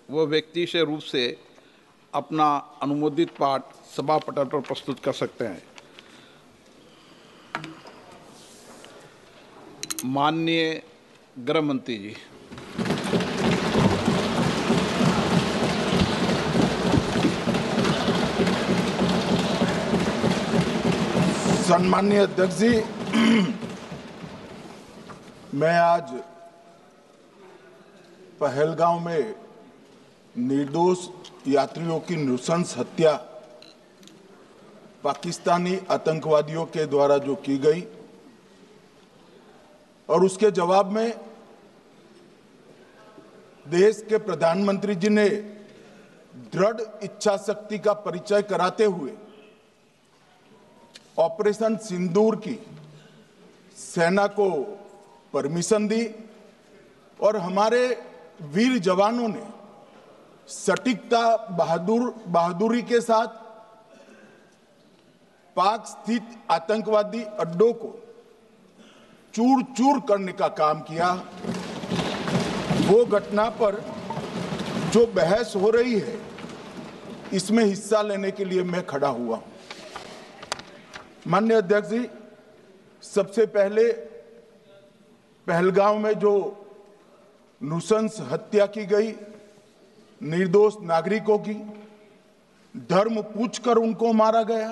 वह व्यक्ति से रूप से अपना अनुमोदित पाठ सभा पटल पर प्रस्तुत कर सकते हैं। माननीय गृह मंत्री जी। सम्माननीय अध्यक्ष जी, मैं आज पहलगांव में निर्दोष यात्रियों की नृशंस हत्या पाकिस्तानी आतंकवादियों के द्वारा जो की गई और उसके जवाब में देश के प्रधानमंत्री जी ने दृढ़ इच्छा शक्ति का परिचय कराते हुए ऑपरेशन सिंदूर की सेना को परमिशन दी और हमारे वीर जवानों ने सटीकता बहादुरी के साथ पाक स्थित आतंकवादी अड्डों को चूर चूर करने का काम किया। वो घटना पर जो बहस हो रही है, इसमें हिस्सा लेने के लिए मैं खड़ा हुआ हूं। माननीय अध्यक्ष जी, सबसे पहले पहलगांव में जो नृशंस हत्या की गई निर्दोष नागरिकों की, धर्म पूछकर उनको मारा गया,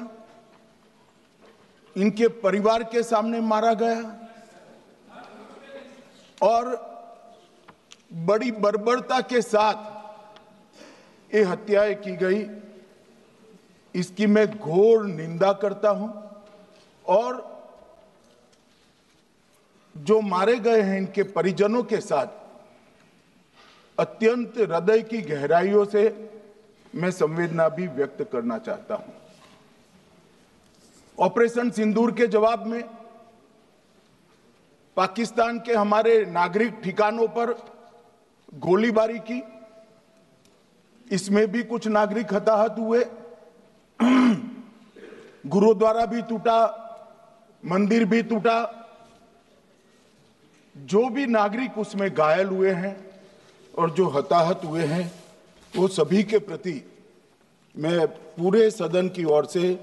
इनके परिवार के सामने मारा गया और बड़ी बर्बरता के साथ ये हत्याएं की गई, इसकी मैं घोर निंदा करता हूं। और जो मारे गए हैं इनके परिजनों के साथ अत्यंत हृदय की गहराइयों से मैं संवेदना भी व्यक्त करना चाहता हूं। ऑपरेशन सिंदूर के जवाब में पाकिस्तान के हमारे नागरिक ठिकानों पर गोलीबारी की, इसमें भी कुछ नागरिक हताहत हुए, गुरुद्वारा भी टूटा, मंदिर भी टूटा। जो भी नागरिक उसमें घायल हुए हैं और जो हताहत हुए हैं, वो सभी के प्रति मैं पूरे सदन की ओर से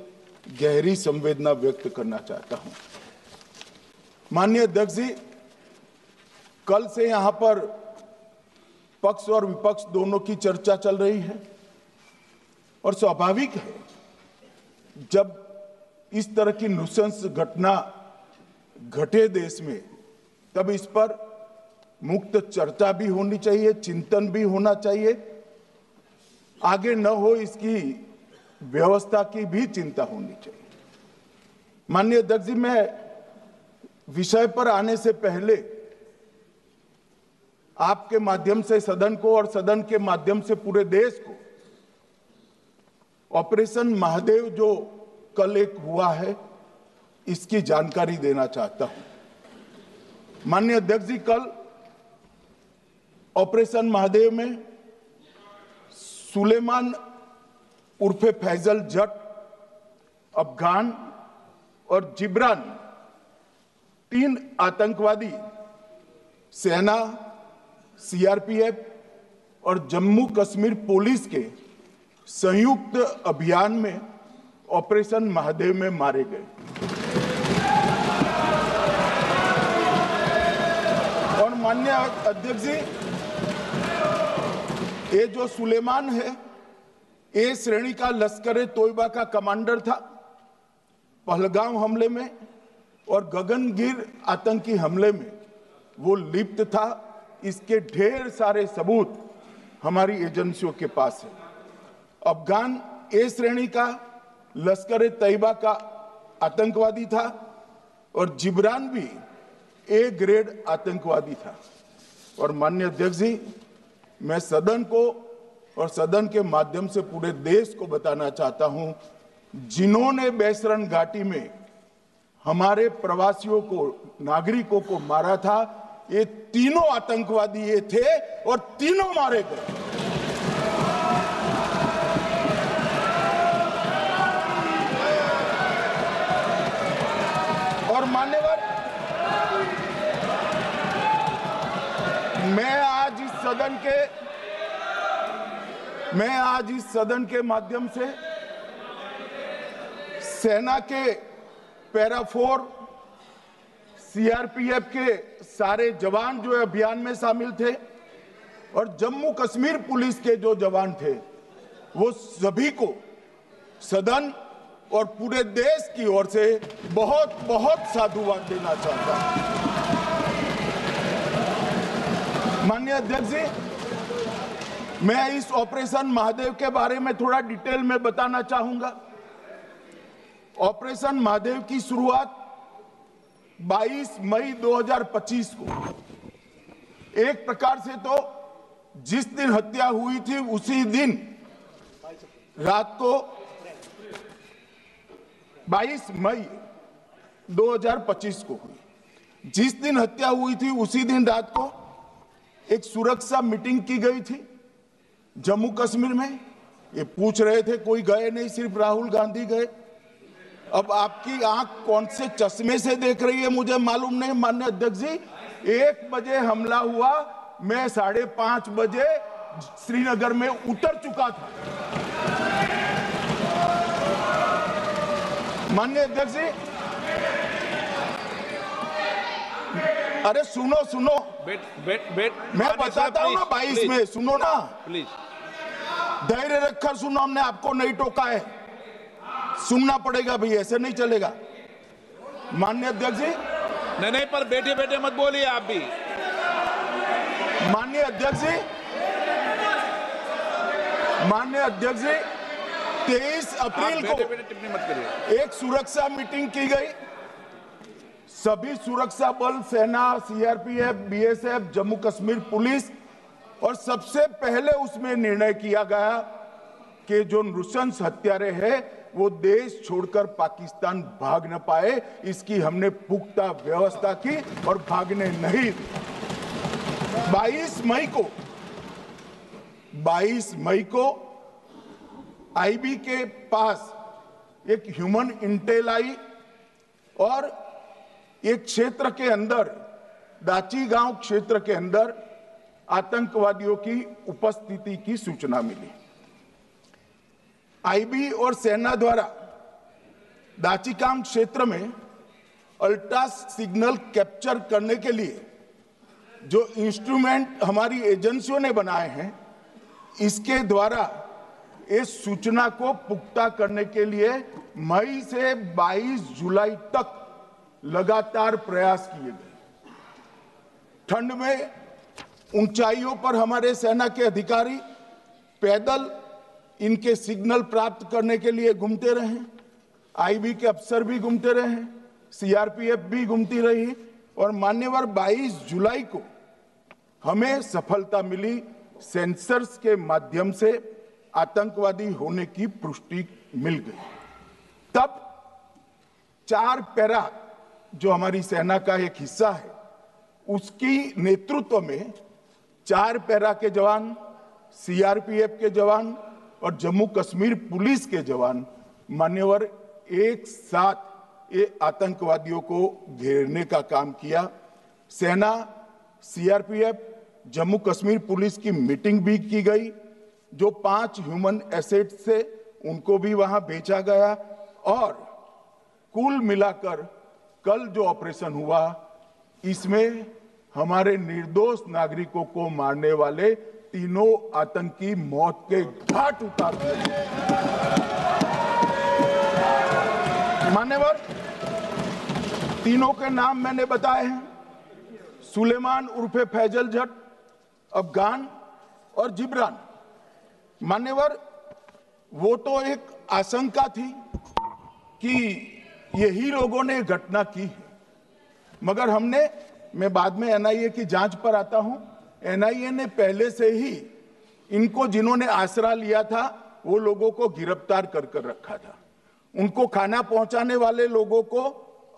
गहरी संवेदना व्यक्त करना चाहता हूं। माननीय अध्यक्ष जी, कल से यहां पर पक्ष और विपक्ष दोनों की चर्चा चल रही है और स्वाभाविक है जब इस तरह की नृशंस घटना घटे देश में, तब इस पर मुक्त चर्चा भी होनी चाहिए, चिंतन भी होना चाहिए, आगे न हो इसकी व्यवस्था की भी चिंता होनी चाहिए। माननीय अध्यक्ष जी, मैं विषय पर आने से पहले आपके माध्यम से सदन को और सदन के माध्यम से पूरे देश को ऑपरेशन महादेव जो कल एक हुआ है, इसकी जानकारी देना चाहता हूं। माननीय अध्यक्ष जी, कल ऑपरेशन महादेव में सुलेमान उर्फे फैजल जट, अफगान और जिब्रान, 3 आतंकवादी सेना, सीआरपीएफ और जम्मू कश्मीर पुलिस के संयुक्त अभियान में ऑपरेशन महादेव में मारे गए। और माननीय अध्यक्ष जी, ये जो सुलेमान है, ए श्रेणी का लश्कर तोयबा का कमांडर था पहलगाम हमले में, और गगनगिर आतंकी हमले में वो लिप्त था। इसके ढेर सारे सबूत हमारी एजेंसियों के पास है। अफगान ए श्रेणी का लश्कर तैयबा का आतंकवादी था और जिब्रान भी ए ग्रेड आतंकवादी था। और माननीय अध्यक्ष जी, मैं सदन को और सदन के माध्यम से पूरे देश को बताना चाहता हूं, जिन्होंने बैसरन घाटी में हमारे प्रवासियों को, नागरिकों को मारा था, ये तीनों आतंकवादी ये थे और तीनों मारे गए। और मान्यवर, मैं आज इस सदन के मैं आज इस सदन के माध्यम से सेना के पैरा 4 सीआरपीएफ के सारे जवान जो अभियान में शामिल थे और जम्मू कश्मीर पुलिस के जो जवान थे, वो सभी को सदन और पूरे देश की ओर से बहुत बहुत साधुवाद देना चाहता हूं। माननीय अध्यक्ष जी, मैं इस ऑपरेशन महादेव के बारे में थोड़ा डिटेल में बताना चाहूंगा। ऑपरेशन महादेव की शुरुआत 22 मई 2025 को, एक प्रकार से तो जिस दिन हत्या हुई थी उसी दिन रात को 22 मई 2025 को हुई। जिस दिन हत्या हुई थी उसी दिन रात को एक सुरक्षा मीटिंग की गई थी जम्मू कश्मीर में। ये पूछ रहे थे, कोई गए नहीं, सिर्फ राहुल गांधी गए। अब आपकी आंख कौन से चश्मे से देख रही है मुझे मालूम नहीं। माननीय अध्यक्ष जी, 1 बजे हमला हुआ, मैं 5:30 बजे श्रीनगर में उतर चुका था। माननीय अध्यक्ष जी, अरे सुनो सुनो, मैं बताता हूँ ना 22 में, सुनो ना प्लीज, धैर्य रखकर सुनो, हमने आपको नहीं टोका है, सुनना पड़ेगा भाई, ऐसे नहीं चलेगा। माननीय अध्यक्ष जी, नहीं, पर बैठे बैठे मत बोलिए आप भी। माननीय अध्यक्ष जी, 23 अप्रैल को टिप्पणी मत करिए। एक सुरक्षा मीटिंग की गई। सभी सुरक्षा बल, सेना, CRPF, BSF, Jammu Kashmir police, और सबसे पहले उसमें निर्णय किया गया कि जो नृशंस हत्यारे हैं वो देश छोड़कर पाकिस्तान भाग न पाए, इसकी हमने पुख्ता व्यवस्था की और भागने नहीं दी। 22 मई को आईबी के पास एक ह्यूमन इंटेल आई और एक क्षेत्र के अंदर, दाची गांव क्षेत्र के अंदर आतंकवादियों की उपस्थिति की सूचना मिली। आईबी और सेना द्वारा दाचीकाम क्षेत्र में अल्ट्रा सिग्नल कैप्चर करने के लिए जो इंस्ट्रूमेंट हमारी एजेंसियों ने बनाए हैं, इसके द्वारा इस सूचना को पुख्ता करने के लिए मई से 22 जुलाई तक लगातार प्रयास किए गए। ठंड में ऊंचाइयों पर हमारे सेना के अधिकारी पैदल इनके सिग्नल प्राप्त करने के लिए घूमते रहे, आईबी के अफसर भी घूमते रहे, सीआरपीएफ भी घूमती रही, और मान्यवर 22 जुलाई को हमें सफलता मिली। सेंसर्स के माध्यम से आतंकवादी होने की पुष्टि मिल गई। तब 4 पैरा, जो हमारी सेना का एक हिस्सा है, उसकी नेतृत्व में 4 पैरा के जवान, सीआरपीएफ के जवान और जम्मू कश्मीर पुलिस के जवान मान्यवर एक साथ ये आतंकवादियों को घेरने का काम किया। सेना, सीआरपीएफ, जम्मू कश्मीर पुलिस की मीटिंग भी की गई। जो 5 ह्यूमन एसेट्स थे उनको भी वहां बेचा गया, और कुल मिलाकर कल जो ऑपरेशन हुआ, इसमें हमारे निर्दोष नागरिकों को मारने वाले तीनों आतंकी मौत के घाट उतार दिए। मान्यवर, तीनों के नाम मैंने बताए हैं, सुलेमान उर्फे फैजल जट, अफगान और जिब्रान। मान्यवर, वो तो एक आशंका थी कि यही लोगों ने घटना की है, मगर मैं बाद में एनआईए की जांच पर आता हूं, एनआईए ने पहले से ही इनको, जिन्होंने आसरा लिया था, वो लोगों को गिरफ्तार कर रखा था। उनको खाना पहुंचाने वाले लोगों को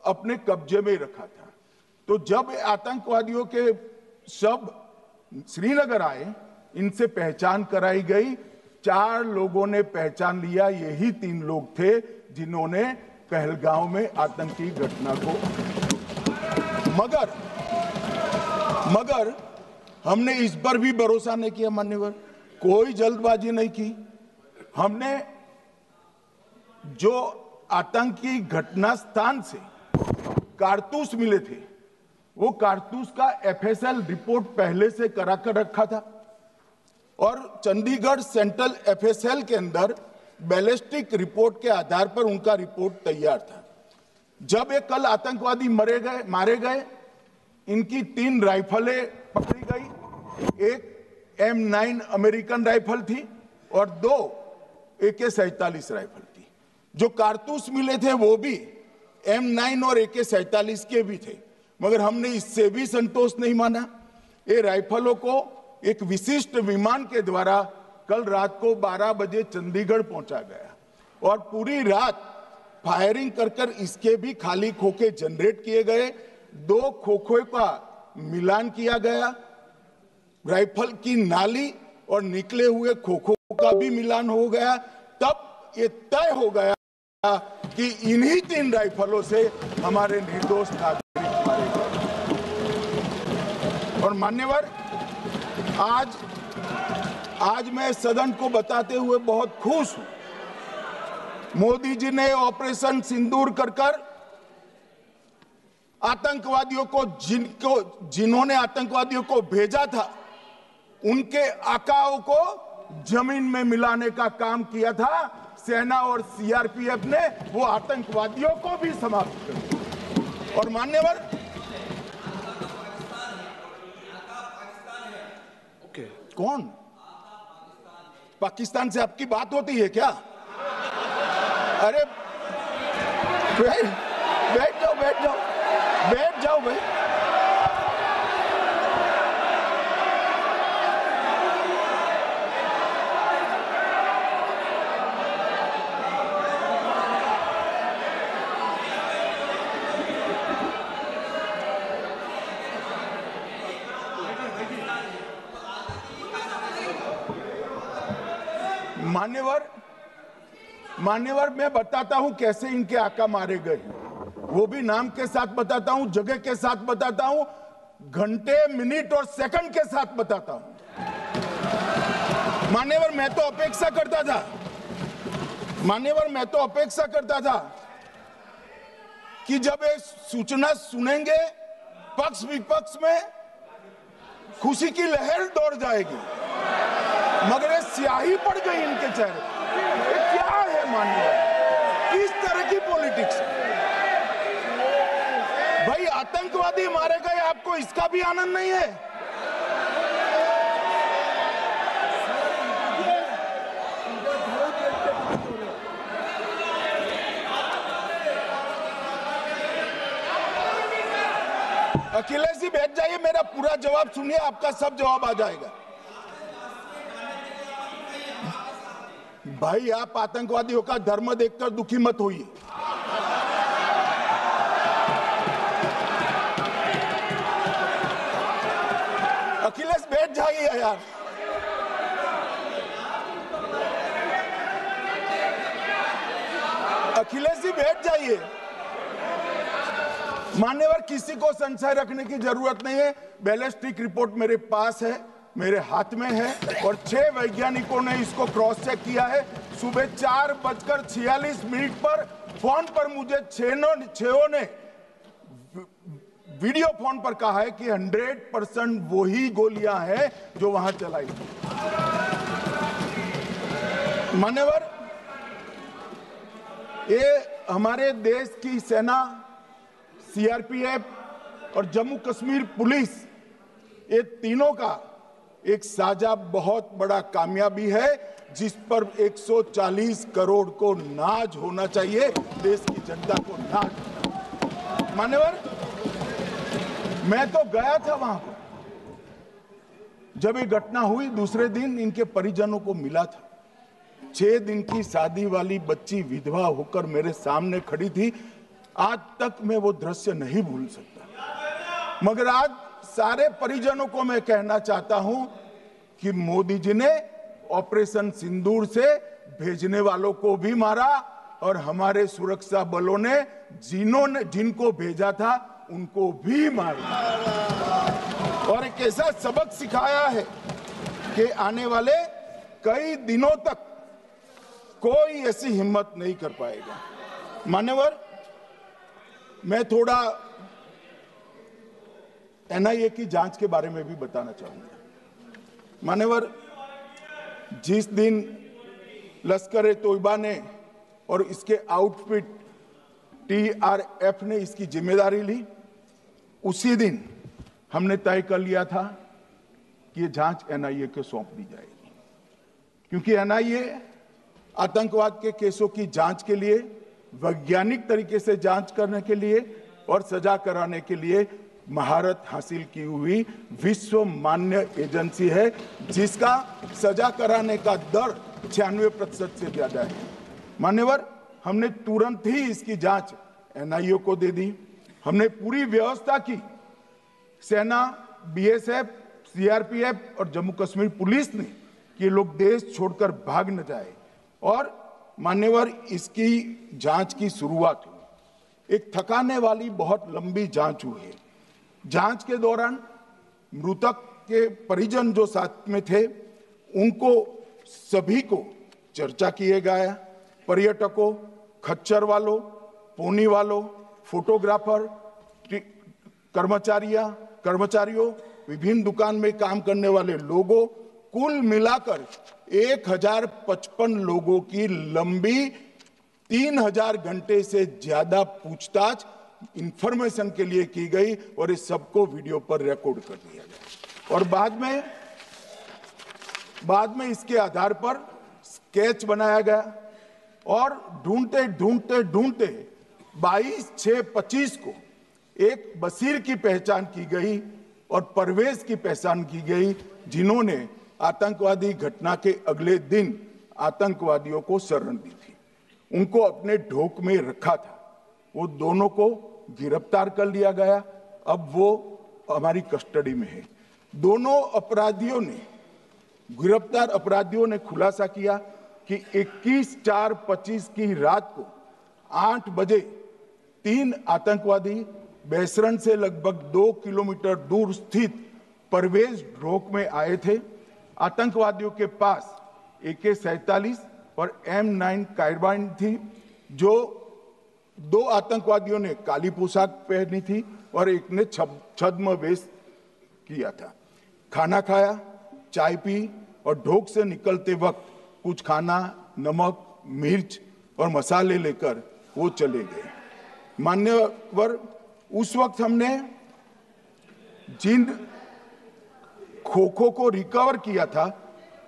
अपने कब्जे में रखा था। तो जब आतंकवादियों के शव श्रीनगर आए, इनसे पहचान कराई गई। 4 लोगों ने पहचान लिया, यही 3 लोग थे जिन्होंने पहलगांव में आतंकी घटना को, मगर हमने इस पर भी भरोसा नहीं किया मान्यवर, कोई जल्दबाजी नहीं की। हमने जो आतंकी घटना स्थान से कारतूस मिले थे, वो कारतूस का एफएसएल रिपोर्ट पहले से करा कर रखा था और चंडीगढ़ सेंट्रल एफएसएल के अंदर बैलिस्टिक रिपोर्ट के आधार पर उनका रिपोर्ट तैयार था। जब ये कल आतंकवादी मारे गए, इनकी 3 राइफलें पकड़ी गई। एक M9 अमेरिकन राइफल थी और 2 AK-47 राइफल थी। जो कारतूस मिले थे वो भी M9 और AK-47 के भी थे, मगर हमने इससे भी संतोष नहीं माना। ये राइफलों को एक विशिष्ट विमान के द्वारा कल रात को 12 बजे चंडीगढ़ पहुंचा गया और पूरी रात फायरिंग कर इसके भी खाली खोखे जनरेट किए गए। 2 खोखों का मिलान किया गया, राइफल की नाली और निकले हुए खोखों का भी मिलान हो गया। तब ये तय हो गया कि इन्हीं 3 राइफलों से हमारे निर्दोष नागरिक मारे गए। और मान्यवर, आज मैं सदन को बताते हुए बहुत खुश हूं। मोदी जी ने ऑपरेशन सिंदूर कर आतंकवादियों को जिन्होंने आतंकवादियों को भेजा था, उनके आकाओं को जमीन में मिलाने का काम किया था। सेना और सीआरपीएफ ने वो आतंकवादियों को भी समाप्त कर दिया। और मान्यवर, कौन पाकिस्तान से आपकी बात होती है क्या? अरे बैठ जाओ भाई। मान्यवर, मैं बताता हूं कैसे इनके आका मारे गए, वो भी नाम के साथ बताता हूं, जगह के साथ बताता हूं, घंटे, मिनट और सेकंड के साथ बताता हूं। मान्यवर, मैं तो अपेक्षा करता था कि जब ये सूचना सुनेंगे, पक्ष विपक्ष में खुशी की लहर दौड़ जाएगी, मगर ये स्याही पड़ गई इनके चेहरे। ये क्या है मान्यवर? किस तरह की पॉलिटिक्स? भाई, आतंकवादी मारे गए, आपको इसका भी आनंद नहीं है? अखिलेश जी बैठ जाइए, मेरा पूरा जवाब सुनिए, आपका सब जवाब आ जाएगा। भाई, आप आतंकवादियों का धर्म देखकर दुखी मत होइए। अखिलेश बैठ जाइए यार। अखिलेश जी बैठ जाइए। मान्यवर, किसी को संशय रखने की जरूरत नहीं है। बैलिस्टिक रिपोर्ट मेरे पास है, मेरे हाथ में है और 6 वैज्ञानिकों ने इसको क्रॉस चेक किया है। सुबह 4:46 पर फोन पर मुझे 6 ने वीडियो फोन पर कहा है कि 100% वही गोलियां हैं जो वहां चलाई। मान्यवर, ये हमारे देश की सेना, सीआरपीएफ और जम्मू कश्मीर पुलिस, ये तीनों का एक साझा बहुत बड़ा कामयाबी है, जिस पर 140 करोड़ को नाज होना चाहिए, देश की जनता को नाज। मान्यवर, मैं तो गया था वहां पर जब ये घटना हुई। दूसरे दिन इनके परिजनों को मिला था। 6 दिन की शादी वाली बच्ची विधवा होकर मेरे सामने खड़ी थी। आज तक मैं वो दृश्य नहीं भूल सकता। मगर आज सारे परिजनों को मैं कहना चाहता हूं कि मोदी जी ने ऑपरेशन सिंदूर से भेजने वालों को भी मारा और हमारे सुरक्षा बलों ने जिनको भेजा था उनको भी मारा और एक ऐसा सबक सिखाया है कि आने वाले कई दिनों तक कोई ऐसी हिम्मत नहीं कर पाएगा। मान्यवर, मैं थोड़ा एनआईए की जांच के बारे में भी बताना चाहूंगा। मान्यवर, जिस दिन लश्कर ए तोयबा ने और इसके आउटफिट TRF ने इसकी जिम्मेदारी ली, उसी दिन हमने तय कर लिया था कि ये जांच एनआईए को सौंप दी जाएगी, क्योंकि एनआईए आतंकवाद के केसों की जांच के लिए, वैज्ञानिक तरीके से जांच करने के लिए और सजा कराने के लिए महारत हासिल की हुई विश्व मान्य एजेंसी है, जिसका सजा कराने का दर 96% से ज्यादा है। मान्यवर, हमने तुरंत ही इसकी जांच एनआईए को दे दी। हमने पूरी व्यवस्था की। सेना, BSF, CRPF और जम्मू कश्मीर पुलिस ने कि लोग देश छोड़कर भाग न जाए। और मान्यवर, इसकी जांच की शुरुआत हुई। एक थकाने वाली बहुत लंबी जांच हुई है। जांच के दौरान मृतक के परिजन जो साथ में थे, उनको सभी को चर्चा किए गया। पर्यटकों, खच्चर वालों, पोनी वालों, फोटोग्राफर, कर्मचारियों, विभिन्न दुकान में काम करने वाले लोगों, कुल मिलाकर 1055 लोगों की लंबी 3000 घंटे से ज्यादा पूछताछ इंफॉर्मेशन के लिए की गई और इस सबको वीडियो पर रिकॉर्ड कर दिया गया। और बाद में इसके आधार पर स्केच बनाया गया और ढूंढते 22/6/25 को एक बशीर की पहचान की गई और परवेज की पहचान की गई, जिन्होंने आतंकवादी घटना के अगले दिन आतंकवादियों को शरण दी थी। उनको अपने ढोक में रखा था। वो दोनों को गिरफ्तार कर लिया गया। अब वो हमारी कस्टडी में है। दोनों गिरफ्तार अपराधियों ने खुलासा किया कि 21/4/25 की रात को 8 बजे 3 आतंकवादी बेसरन से लगभग 2 किलोमीटर दूर स्थित परवेज ढोक में आए थे। आतंकवादियों के पास AK-47 और M9 कार्बाइन थी। जो 2 आतंकवादियों ने काली पोशाक पहनी थी और एक ने छद्म वेश किया था। खाना खाया, चाय पी और ढोक से निकलते वक्त कुछ खाना, नमक, मिर्च और मसाले लेकर वो चले गए। मान्यवर, उस वक्त हमने जिन खोखों को रिकवर किया था,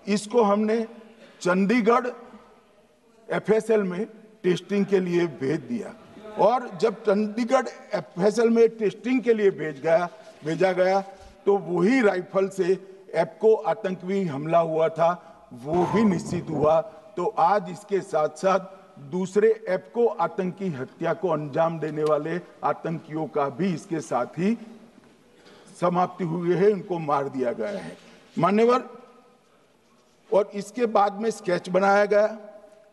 इसको हमने चंडीगढ़ FSL में टेस्टिंग के लिए भेज दिया। और जब चंडीगढ़ FSL में टेस्टिंग के लिए भेजा गया तो वही राइफल से एपको आतंकी हमला हुआ था, वो भी निश्चित हुआ। तो आज इसके साथ साथ दूसरे एपको आतंकी हत्या को अंजाम देने वाले आतंकियों का भी इसके साथ ही समाप्ति हुई है, उनको मार दिया गया है। मान्यवर, और इसके बाद में स्केच बनाया गया।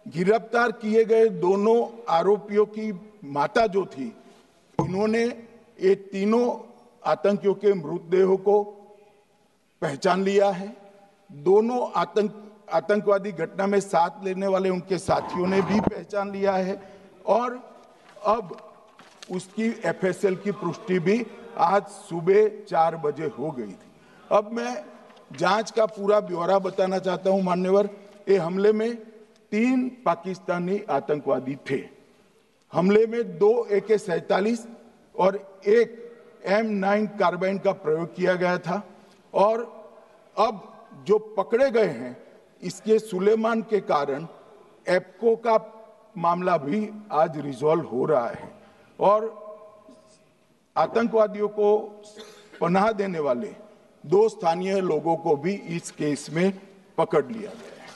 गिरफ्तार किए गए दोनों आरोपियों की माता जो थी, इन्होंने ये तीनों आतंकियों के मृतदेहों को पहचान लिया है। दोनों आतंकवादी घटना में साथ लेने वाले उनके साथियों ने भी पहचान लिया है और अब उसकी FSL की पुष्टि भी आज सुबह 4 बजे हो गई थी। अब मैं जांच का पूरा ब्यौरा बताना चाहता हूं। मान्यवर, ये हमले में 3 पाकिस्तानी आतंकवादी थे। हमले में 2 AK-47 और 1 M9 कार्बाइन का प्रयोग किया गया था और अब जो पकड़े गए हैं, इसके सुलेमान के कारण एपको का मामला भी आज रिजॉल्व हो रहा है और आतंकवादियों को पनाह देने वाले 2 स्थानीय लोगों को भी इस केस में पकड़ लिया गया है।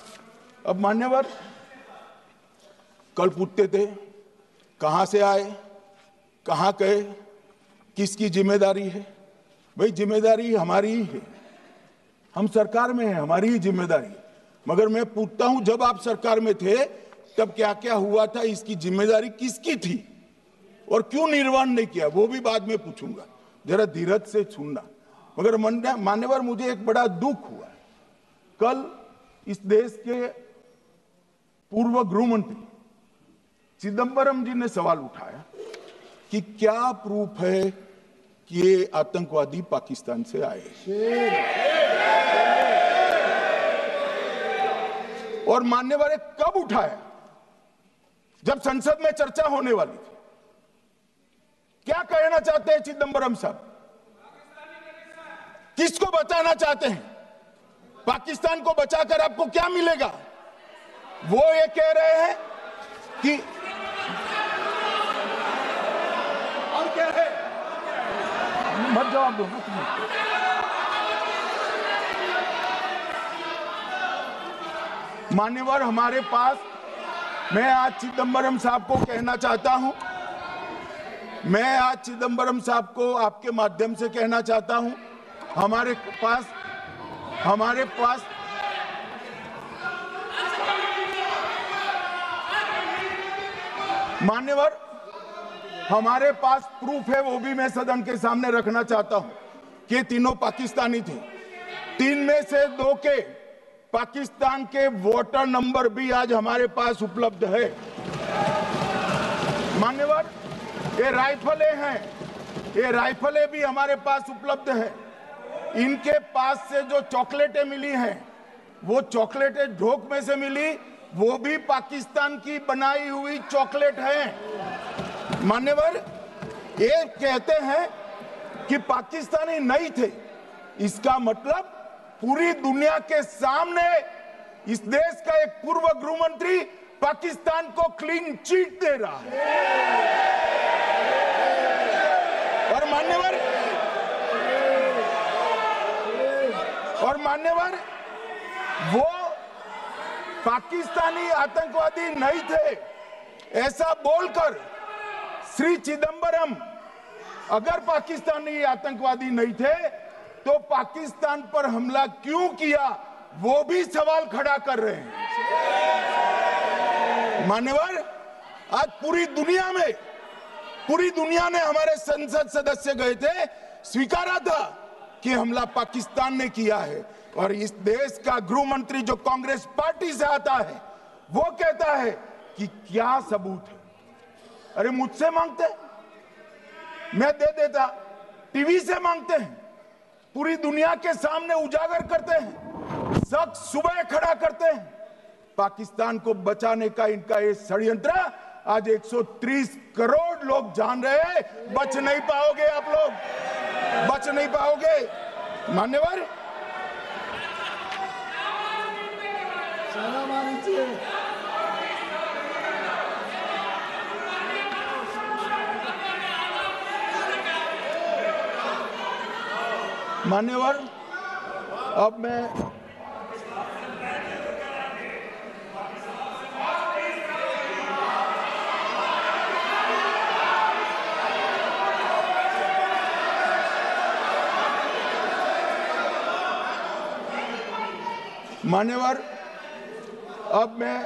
अब मान्यवर, कल पूछते थे कहां से आए, कहां गए, किसकी जिम्मेदारी है। भाई, जिम्मेदारी हमारी ही है। हम सरकार में हैं, हमारी ही जिम्मेदारी। मगर मैं पूछता हूं, जब आप सरकार में थे तब क्या क्या हुआ था, इसकी जिम्मेदारी किसकी थी और क्यों निर्वहन नहीं किया, वो भी बाद में पूछूंगा। जरा धीरज से सुनना। मगर मान्यवर, मुझे एक बड़ा दुख हुआ। कल इस देश के पूर्व गृह मंत्री चिदंबरम जी ने सवाल उठाया कि क्या प्रूफ है कि ये आतंकवादी पाकिस्तान से आए, और मान्यवर कब उठाया? जब संसद में चर्चा होने वाली थी। क्या कहना चाहते हैं चिदंबरम साहब? किसको बचाना चाहते हैं? पाकिस्तान को बचाकर आपको क्या मिलेगा? वो ये कह रहे हैं कि और क्या है, मत जवाब दो ना तुम। मान्यवर हमारे पास, मैं आज चिदंबरम साहब को कहना चाहता हूं, मैं आज चिदंबरम साहब को आपके माध्यम से कहना चाहता हूं, हमारे पास मान्यवर हमारे पास प्रूफ है, वो भी मैं सदन के सामने रखना चाहता हूं कि तीनों पाकिस्तानी थे। 3 में से 2 के पाकिस्तान के वोटर नंबर भी आज हमारे पास उपलब्ध है। मान्यवर ये राइफलें हैं, ये राइफलें भी हमारे पास उपलब्ध है। इनके पास से जो चॉकलेटें मिली हैं, वो चॉकलेटें ढोक में से मिली, वो भी पाकिस्तान की बनाई हुई चॉकलेट है। मान्यवर ये कहते हैं कि पाकिस्तानी नहीं थे, इसका मतलब पूरी दुनिया के सामने इस देश का एक पूर्व गृह मंत्री पाकिस्तान को क्लीन चिट दे रहा है। और मान्यवर वो पाकिस्तानी आतंकवादी नहीं थे, ऐसा बोलकर श्री चिदंबरम अगर पाकिस्तानी आतंकवादी नहीं थे तो पाकिस्तान पर हमला क्यों किया, वो भी सवाल खड़ा कर रहे हैं। मान्यवर आज पूरी दुनिया ने हमारे संसद सदस्य गए थे, स्वीकारा था कि हमला पाकिस्तान ने किया है, और इस देश का गृह मंत्री जो कांग्रेस पार्टी से आता है वो कहता है कि क्या सबूत है। अरे मुझसे मांगते मैं दे देता, टीवी से मांगते हैं, पूरी दुनिया के सामने उजागर करते हैं, शक सुबह खड़ा करते हैं। पाकिस्तान को बचाने का इनका ये षड्यंत्र आज 130 करोड़ लोग जान रहे हैं। बच नहीं पाओगे आप लोग, बच नहीं पाओगे। मान्यवर मान्यवर अब मैं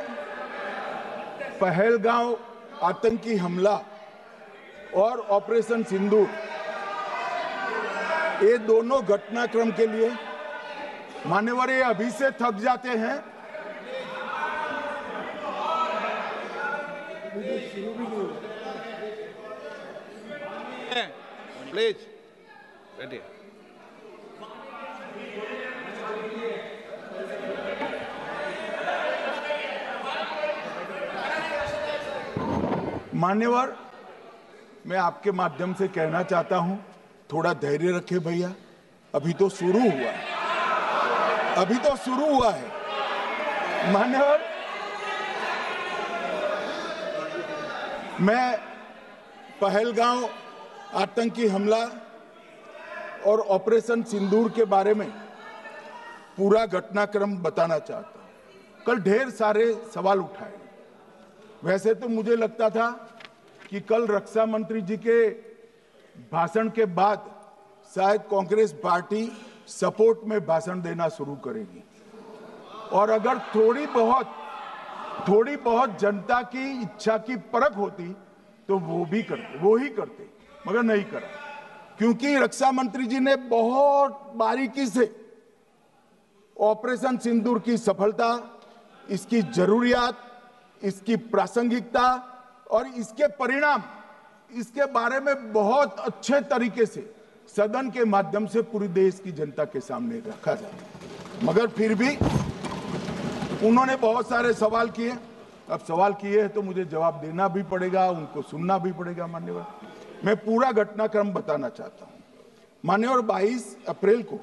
पहलगांव आतंकी हमला और ऑपरेशन सिंदूर, ये दोनों घटनाक्रम के लिए मान्यवर ये अभी से थक जाते हैं। प्लीज बैठिए। मान्यवर मैं आपके माध्यम से कहना चाहता हूं, थोड़ा धैर्य रखे भैया, अभी तो शुरू हुआ है, अभी तो शुरू हुआ है। मान्यवर मैं पहलगांव आतंकी हमला और ऑपरेशन सिंदूर के बारे में पूरा घटनाक्रम बताना चाहता हूं। कल ढेर सारे सवाल उठाए, वैसे तो मुझे लगता था कि कल रक्षा मंत्री जी के भाषण के बाद शायद कांग्रेस पार्टी सपोर्ट में भाषण देना शुरू करेगी, और अगर थोड़ी बहुत जनता की इच्छा की परख होती तो वो ही करते, मगर नहीं करा, क्योंकि रक्षा मंत्री जी ने बहुत बारीकी से ऑपरेशन सिंदूर की सफलता, इसकी जरूरियात, इसकी प्रासंगिकता और इसके परिणाम, इसके बारे में बहुत अच्छे तरीके से सदन के माध्यम से पूरी देश की जनता के सामने रखा जाता है। मगर फिर भी उन्होंने बहुत सारे सवाल किए। अब सवाल किए हैं तो मुझे जवाब देना भी पड़ेगा, उनको सुनना भी पड़ेगा। मान्यवर, मैं पूरा घटनाक्रम बताना चाहता हूं। मान्यवर, 22 अप्रैल को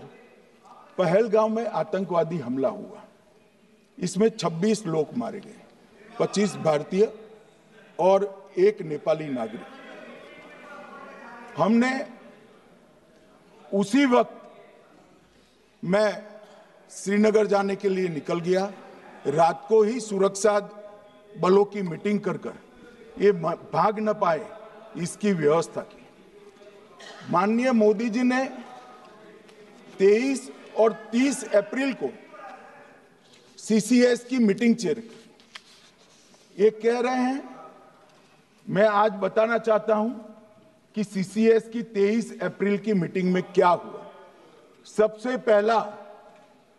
पहलगांव में आतंकवादी हमला हुआ। इसमें 26 लोग मारे गए, 25 भारतीय और 1 नेपाली नागरिक। हमने उसी वक्त मैं श्रीनगर जाने के लिए निकल गया। रात को ही सुरक्षा बलों की मीटिंग कर ये भाग न पाए इसकी व्यवस्था की। माननीय मोदी जी ने 23 और 30 अप्रैल को सीसीएस की मीटिंग चेयर की। ये कह रहे हैं, मैं आज बताना चाहता हूं कि सीसीएस की 23 अप्रैल की मीटिंग में क्या हुआ। सबसे पहला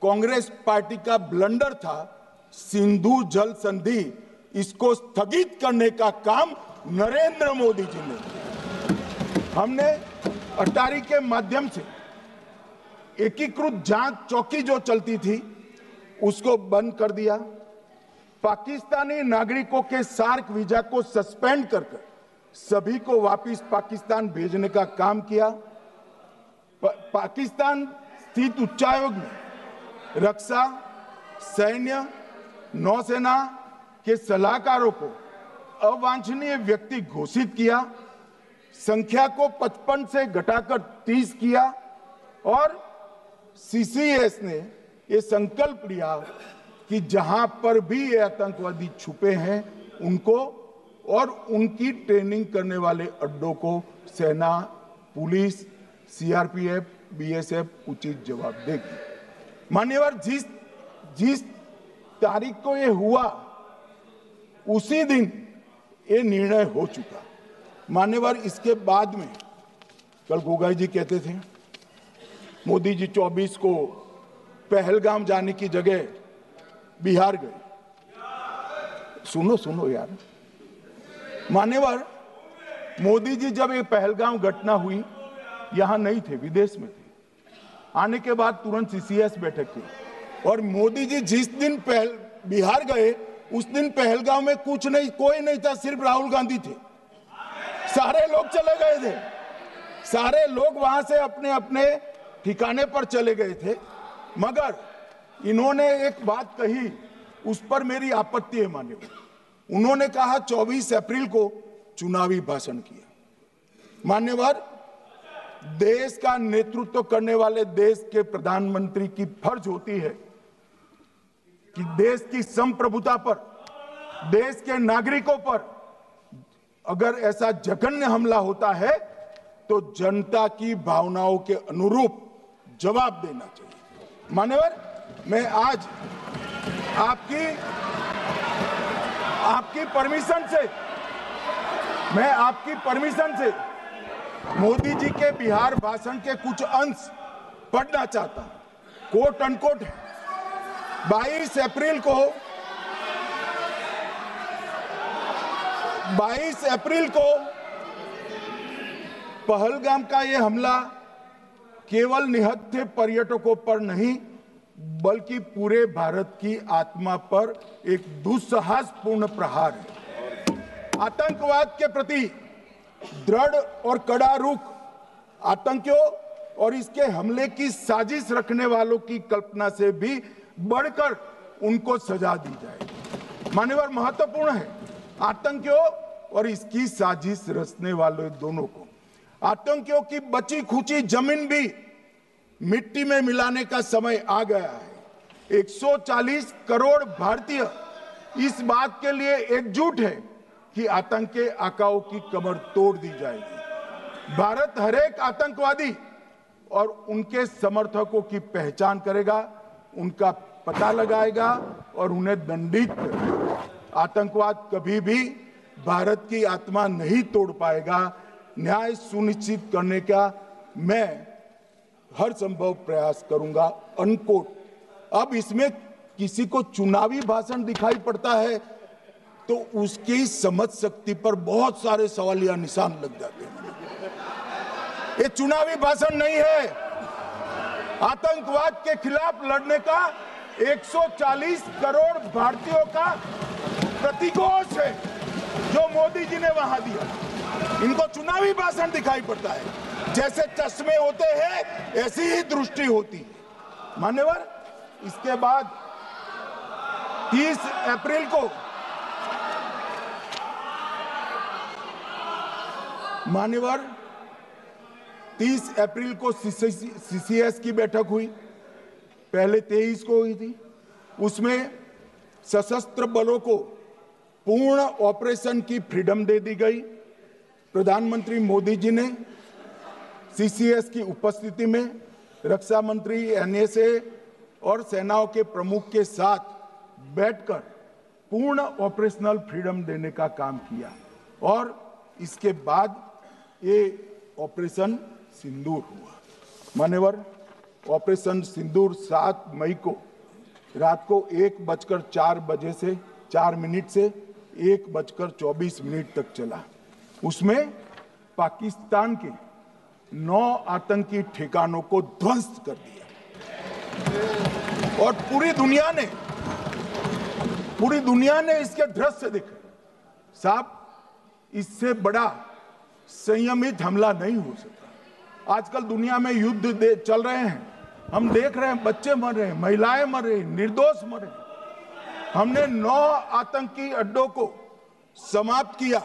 कांग्रेस पार्टी का ब्लंडर था सिंधु जल संधि, इसको स्थगित करने का काम नरेंद्र मोदी जी ने किया। हमने अटारी के माध्यम से एकीकृत जांच चौकी जो चलती थी उसको बंद कर दिया। पाकिस्तानी नागरिकों के सार्क वीजा को सस्पेंड कर सभी को वापस पाकिस्तान भेजने का काम किया। पाकिस्तान स्थित उच्चायोग में रक्षा, सैन्य, नौसेना के सलाहकारों को अवांछनीय व्यक्ति घोषित किया। संख्या को 55 से घटाकर 30 किया और सीसीएस ने ये संकल्प लिया कि जहां पर भी ये आतंकवादी छुपे हैं उनको और उनकी ट्रेनिंग करने वाले अड्डों को सेना, पुलिस, सीआरपीएफ, बीएसएफ उचित जवाब देगी। मान्यवर, जिस तारीख को ये हुआ उसी दिन ये निर्णय हो चुका। मान्यवर, इसके बाद में कल गोगाई जी कहते थे मोदी जी 24 को पहलगाम जाने की जगह बिहार गए। सुनो यार। मान्यवर, मोदी जी जब ये पहलगाम घटना हुई यहां नहीं थे, विदेश में थे। आने के बाद तुरंत सीसीएस बैठक की और मोदी जी जिस दिन बिहार गए उस दिन पहलगाम में कुछ नहीं, कोई नहीं था, सिर्फ राहुल गांधी थे। सारे लोग चले गए थे, सारे लोग वहां से अपने अपने ठिकाने पर चले गए थे। मगर इन्होंने एक बात कही, उस पर मेरी आपत्ति है। मान्यवर, उन्होंने कहा 24 अप्रैल को चुनावी भाषण किया। मान्यवर, देश का नेतृत्व करने वाले देश के प्रधानमंत्री की फर्ज होती है कि देश की संप्रभुता पर, देश के नागरिकों पर अगर ऐसा जघन्य हमला होता है तो जनता की भावनाओं के अनुरूप जवाब देना चाहिए। मान्यवर, मैं आज आपकी परमिशन से मोदी जी के बिहार भाषण के कुछ अंश पढ़ना चाहता हूं। कोट अनकोट है। 22 अप्रैल को पहलगाम का यह हमला केवल निहत्थे पर्यटकों पर नहीं बल्कि पूरे भारत की आत्मा पर एक दुस्साहसपूर्ण प्रहार है। आतंकवाद के प्रति दृढ़ और कड़ा रुख, आतंकियों और इसके हमले की साजिश रखने वालों की कल्पना से भी बढ़कर उनको सजा दी जाए। मान्यवर, महत्वपूर्ण है आतंकियों और इसकी साजिश रचने वाले दोनों को। आतंकियों की बची खुची जमीन भी मिट्टी में मिलाने का समय आ गया है। 140 करोड़ भारतीय इस बात के लिए एकजुट है कि आतंक के आकाओं की कमर तोड़ दी जाएगी। भारत हरेक आतंकवादी और उनके समर्थकों की पहचान करेगा, उनका पता लगाएगा और उन्हें दंडित करेगा। आतंकवाद कभी भी भारत की आत्मा नहीं तोड़ पाएगा। न्याय सुनिश्चित करने का मैं हर संभव प्रयास करूंगा। अनकोट अब इसमें किसी को चुनावी भाषण दिखाई पड़ता है तो उसकी समझ शक्ति पर बहुत सारे सवालिया निशान लग जाते हैं। ये चुनावी भाषण नहीं है, आतंकवाद के खिलाफ लड़ने का 140 करोड़ भारतीयों का प्रतिघोष है जो मोदी जी ने वहां दिया। इनको चुनावी भाषण दिखाई पड़ता है। जैसे चश्मे होते हैं ऐसी ही दृष्टि होती है। मान्यवर, इसके बाद 30 अप्रैल को मान्यवर 30 अप्रैल को सीसीएस की बैठक हुई, पहले 23 को हुई थी। उसमें सशस्त्र बलों को पूर्ण ऑपरेशन की फ्रीडम दे दी गई। प्रधानमंत्री मोदी जी ने सीसीएस की उपस्थिति में रक्षा मंत्री, एनएसए और सेनाओं के प्रमुख के साथ बैठकर पूर्ण ऑपरेशनल फ्रीडम देने का काम किया और इसके बाद ये ऑपरेशन सिंदूर हुआ। मान्यवर, ऑपरेशन सिंदूर 7 मई को रात को 1:04 से 4 मिनट से 1:24 तक चला। उसमें पाकिस्तान के 9 आतंकी ठिकानों को ध्वस्त कर दिया और पूरी दुनिया ने इसके दृश्य देखे। साहब, इससे बड़ा संयमित हमला नहीं हो सकता। आजकल दुनिया में युद्ध चल रहे हैं, हम देख रहे हैं, बच्चे मर रहे हैं, महिलाएं मर रही, निर्दोष मर रहे हैं। हमने 9 आतंकी अड्डों को समाप्त किया,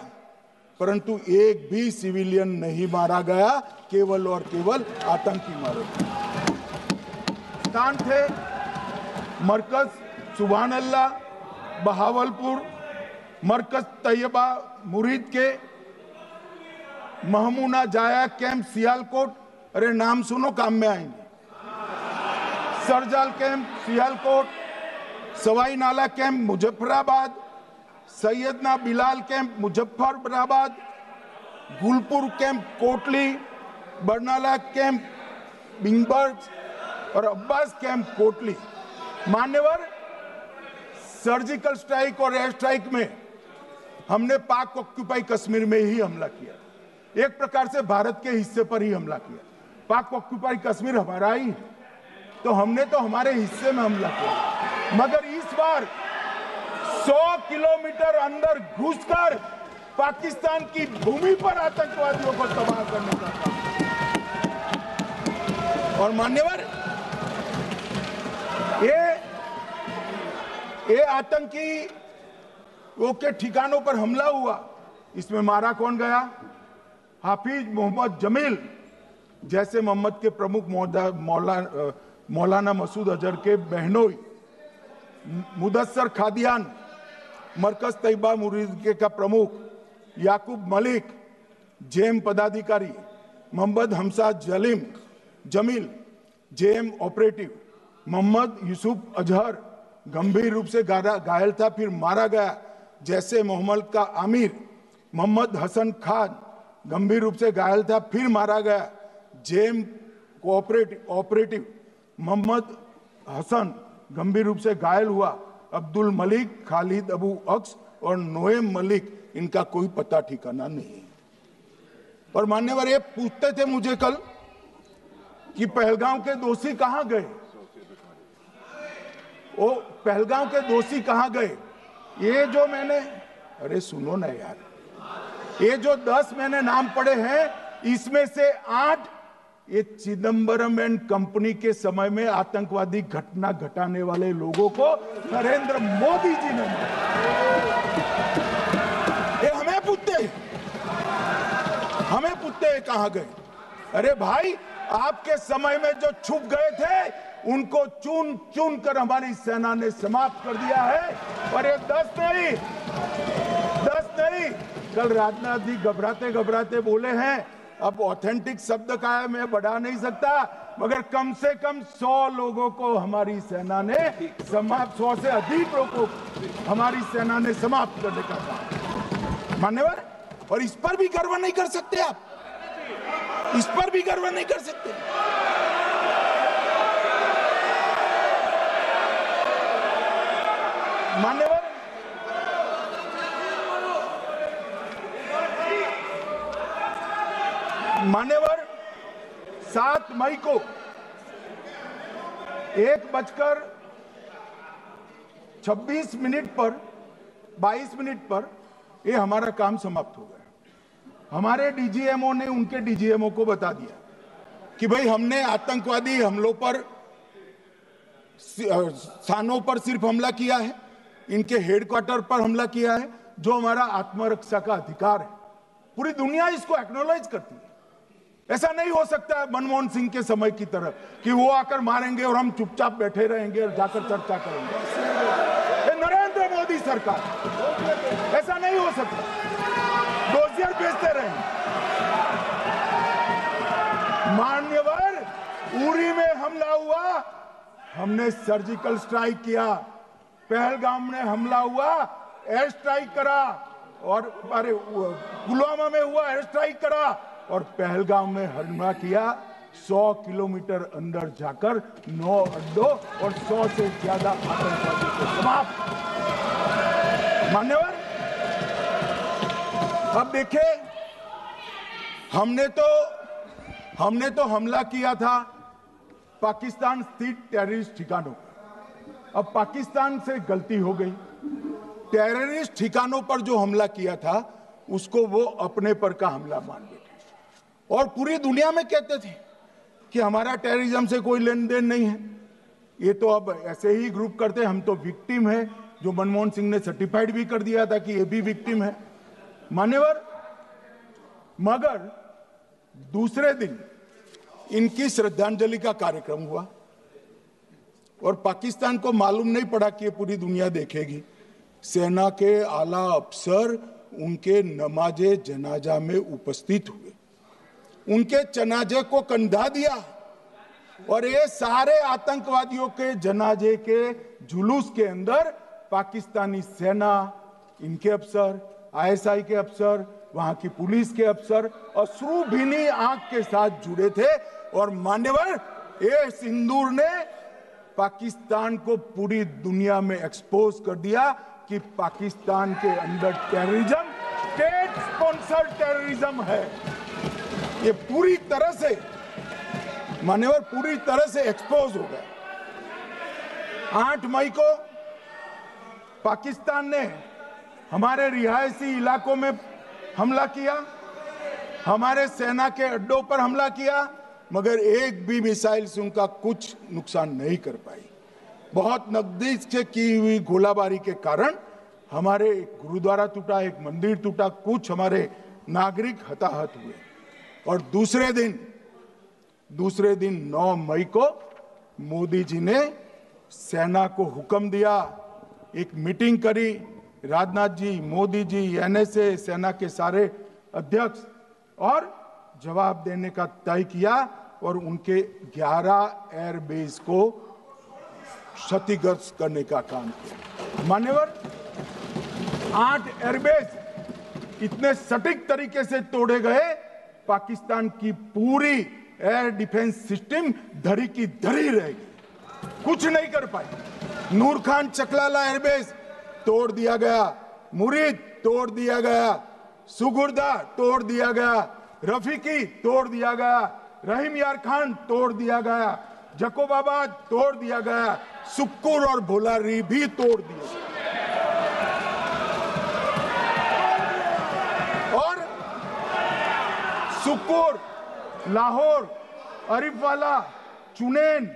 परंतु एक भी सिविलियन नहीं मारा गया, केवल और केवल आतंकी मारे गए। स्थान थे मरकज सुभान अल्लाह बहावलपुर, मरकज तैयबा मुरीद के, महमूना जाया कैंप सियालकोट, अरे नाम सुनो काम में आएंगे, सरजाल camp Sialkot, Sawai Nala camp Muzaffarabad, Syedna Bilal camp Muzaffarabad, Gulpur camp Kotli, Barnala camp Bhimber और अब्बास कैंप कोटली। मान्यवर, सर्जिकल स्ट्राइक और एयर स्ट्राइक में हमने पाक ऑक्यूपाई कश्मीर में ही हमला किया, एक प्रकार से भारत के हिस्से पर ही हमला किया। पाक ऑक्यूपाई कश्मीर हमारा ही है, तो हमने तो हमारे हिस्से में हमला किया। मगर इस बार 100 किलोमीटर अंदर घुसकर पाकिस्तान की भूमि पर आतंकवादियों को तबाह करने का काम। और मान्यवर, ये आतंकी के ठिकानों पर हमला हुआ, इसमें मारा कौन गया? हाफिज मोहम्मद जमील जैसे मोहम्मद के प्रमुख मौलाना मसूद अजहर के बहनोई, मुदस्सर खादियान मरकज तैयबा मुरीद का प्रमुख, याकूब मलिक जेएम पदाधिकारी, मोहम्मद हमसा जमील जेएम ऑपरेटिव, मोहम्मद यूसुफ अजहर गंभीर रूप से घायल था, फिर मारा गया। जैसे मोहम्मद का आमिर मोहम्मद हसन खान गंभीर रूप से घायल था, फिर मारा गया। जेएम ऑपरेटिव मोहम्मद हसन गंभीर रूप से घायल हुआ। अब्दुल मलिक, खालिद अबू अक्स और नोएम मलिक, इनका कोई पता ठिकाना नहीं। और मान्यवर, ये पूछते थे मुझे कल कि पहलगांव के दोषी कहां गए, वो पहलगांव के दोषी कहां गए? ये जो मैंने, अरे सुनो ना यार, ये जो 10 मैंने नाम पढ़े हैं, इसमें से 8 ये चिदंबरम एंड कंपनी के समय में आतंकवादी घटना घटाने वाले लोगों को नरेंद्र मोदी जी ने मारा। ये हमें पूछते हैं कहां गए? अरे भाई, आपके समय में जो छुप गए थे उनको चुन चुन कर हमारी सेना ने समाप्त कर दिया है। और ये 10 नहीं, कल राजनाथ जी घबराते घबराते बोले हैं, अब ऑथेंटिक शब्द का है, मैं बढ़ा नहीं सकता, मगर कम से कम 100 लोगों को हमारी सेना ने समाप्त, 100 से अधिक लोगों को हमारी सेना ने समाप्त करने का काम। मान्यवर, और इस पर भी गर्व नहीं कर सकते आप, इस पर भी गर्व नहीं कर सकते। मान्यवर 7 मई को 1:26 पर 22 मिनट पर ये हमारा काम समाप्त हो गया। हमारे डीजीएमओ ने उनके डीजीएमओ को बता दिया कि भाई हमने आतंकवादी हमलों पर स्थानों पर सिर्फ हमला किया है, इनके हेडक्वार्टर पर हमला किया है, जो हमारा आत्मरक्षा का अधिकार है। पूरी दुनिया इसको एक्नॉलेज करती है। ऐसा नहीं हो सकता है मनमोहन सिंह के समय की तरह कि वो आकर मारेंगे और हम चुपचाप बैठे रहेंगे और जाकर चर्चा करेंगे। ये नरेंद्र मोदी सरकार, ऐसा नहीं हो सकता। डोजियर भेजते रहेंगे। मान्यवर, उरी में हमला हुआ, हमने सर्जिकल स्ट्राइक किया। पहलगाम में हमला हुआ, एयर स्ट्राइक करा, और अरे पुलवामा में हुआ, एयर स्ट्राइक करा, और पहलगाम में हमला किया। 100 किलोमीटर अंदर जाकर 9 अड्डों और 100 से ज्यादा आतंकवादी को समाप्त। मान्यवर, अब देखें, हमने तो हमला किया था पाकिस्तान स्थित टेररिस्ट ठिकानों पर। अब पाकिस्तान से गलती हो गई। टेररिस्ट ठिकानों पर जो हमला किया था उसको वो अपने पर का हमला मान बैठे और पूरी दुनिया में कहते थे कि हमारा टेररिज्म से कोई लेन देन नहीं है। ये तो अब ऐसे ही ग्रुप करते हैं, हम तो विक्टिम है, जो मनमोहन सिंह ने सर्टिफाइड भी कर दिया था कि ये भी विक्टिम है। मान्यवर, मगर दूसरे दिन इनकी श्रद्धांजलि का कार्यक्रम हुआ और पाकिस्तान को मालूम नहीं पड़ा कि ये पूरी दुनिया देखेगी। सेना के आला अफसर उनके नमाजे जनाजा में उपस्थित हुए, उनके जनाजे को कंधा दिया और ये सारे आतंकवादियों के जनाजे के जुलूस के अंदर पाकिस्तानी सेना, इनके अफसर, आईएसआई के अफसर, वहां की पुलिस के अफसर अश्रुभीनी आंख के साथ जुड़े थे। और मान्यवर, ये सिंदूर ने पाकिस्तान को पूरी दुनिया में एक्सपोज कर दिया कि पाकिस्तान के अंदर टेररिज्म स्टेट स्पॉन्सर्ड टेररिज्म है। ये पूरी तरह से मान्यवर, पूरी तरह से एक्सपोज हो गया। 8 मई को पाकिस्तान ने हमारे रिहायशी इलाकों में हमला किया, हमारे सेना के अड्डों पर हमला किया, मगर एक भी मिसाइल से उनका कुछ नुकसान नहीं कर पाई। बहुत नजदीक से की हुई गोलाबारी के कारण हमारे गुरुद्वारा टूटा, एक मंदिर टूटा, कुछ हमारे नागरिक हताहत हुए। और दूसरे दिन 9 मई को मोदी जी ने सेना को हुक्म दिया, एक मीटिंग करी। राजनाथ जी, मोदी जी, एनएसए, सेना के सारे अध्यक्ष, और जवाब देने का तय किया और उनके 11 एयरबेस को क्षतिग्रस्त करने का काम किया। मान्यवर, 8 एयरबेस इतने सटीक तरीके से तोड़े गए, पाकिस्तान की पूरी एयर डिफेंस सिस्टम धरी की धरी रहेगी, कुछ नहीं कर पाई। नूर खान चकलाला एयरबेस तोड़ दिया गया, मुरीद तोड़ दिया गया, सुगुर्दा तोड़ दिया गया, रफीकी तोड़ दिया गया, रहीम यार खान तोड़ दिया गया, जकोबाबाद तोड़ दिया गया, सुक्कुर और भोलारी भी तोड़ दिया। और सुक्कुर, लाहौर, अरिफवाला, चुनेन,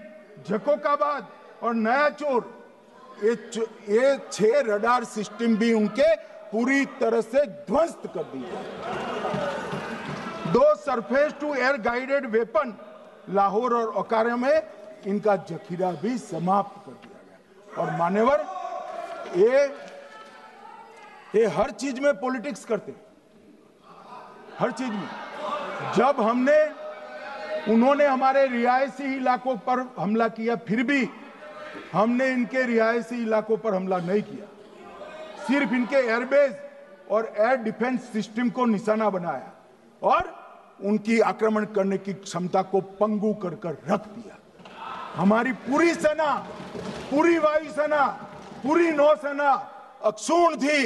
जकोकाबाद और नया चोर, ये 6 रडार सिस्टम भी उनके पूरी तरह से ध्वस्त कर दिए। 2 surface to air guided weapon Lahore और ओकारा में इनका जखीरा भी समाप्त कर दिया गया। और मान्यवर, ये हर चीज में पॉलिटिक्स करते, हर चीज में। जब उन्होंने हमारे रिहायशी इलाकों पर हमला किया, फिर भी हमने इनके रिहायशी इलाकों पर हमला नहीं किया, सिर्फ इनके एयरबेस और एयर डिफेंस सिस्टम को निशाना बनाया और उनकी आक्रमण करने की क्षमता को पंगु कर रख दिया। हमारी पूरी सेना, पूरी वायुसेना, पूरी नौसेना अक्षुण्ण थी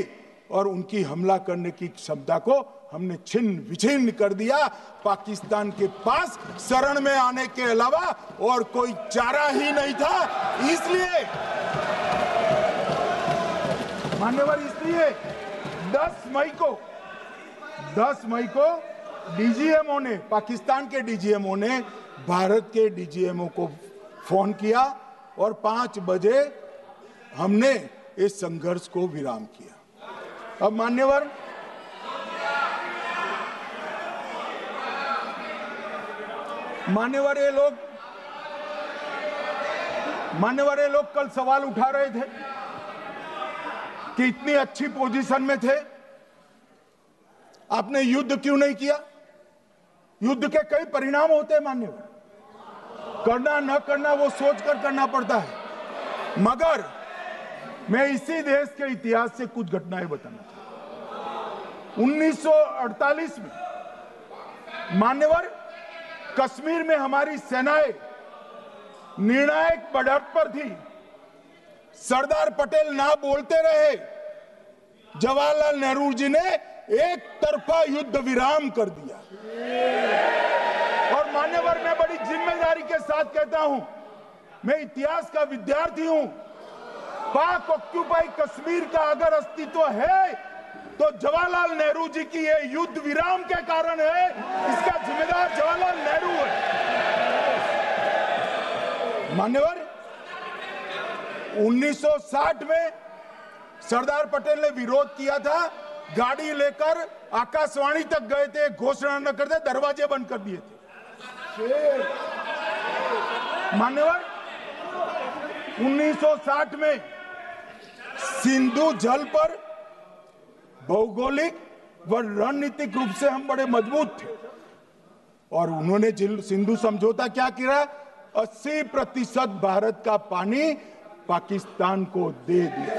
और उनकी हमला करने की क्षमता को हमने छिन्न विछिन्न कर दिया। पाकिस्तान के पास शरण में आने के अलावा और कोई चारा ही नहीं था। इसलिए मान्यवर, इसलिए 10 मई को डीजीएमओ ने, पाकिस्तान के डीजीएमओ ने भारत के डीजीएमओ को फोन किया और 5 बजे हमने इस संघर्ष को विराम किया। अब मान्यवर, ये लोग कल सवाल उठा रहे थे कि इतनी अच्छी पोजीशन में थे, आपने युद्ध क्यों नहीं किया? युद्ध के कई परिणाम होते हैं मान्यवर, करना न करना वो सोचकर करना पड़ता है। मगर मैं इसी देश के इतिहास से कुछ घटनाएं बताना चाहता हूं। 1948 में मान्यवर, कश्मीर में हमारी सेनाएं निर्णायक बढ़त पर थी। सरदार पटेल ना बोलते रहे, जवाहरलाल नेहरू जी ने एक तरफा युद्ध विराम कर दिया। और मान्यवर, मैं बड़ी जिम्मेदारी के साथ कहता हूं, मैं इतिहास का विद्यार्थी हूं। पाक ऑक्यूपाई कश्मीर का अगर अस्तित्व है तो जवाहरलाल नेहरू जी की ये युद्ध विराम के कारण है। इसका जिम्मेदार जवाहरलाल नेहरू है। मान्यवर, 1960 में सरदार पटेल ने विरोध किया था, गाड़ी लेकर आकाशवाणी तक गए थे, घोषणा न करते दरवाजे बंद कर दिए थे। मान्यवर, 1960 में सिंधु जल पर भौगोलिक व रणनीतिक रूप से हम बड़े मजबूत थे और उन्होंने सिंधु समझौता क्या किया? 80% भारत का पानी पाकिस्तान को दे दिया।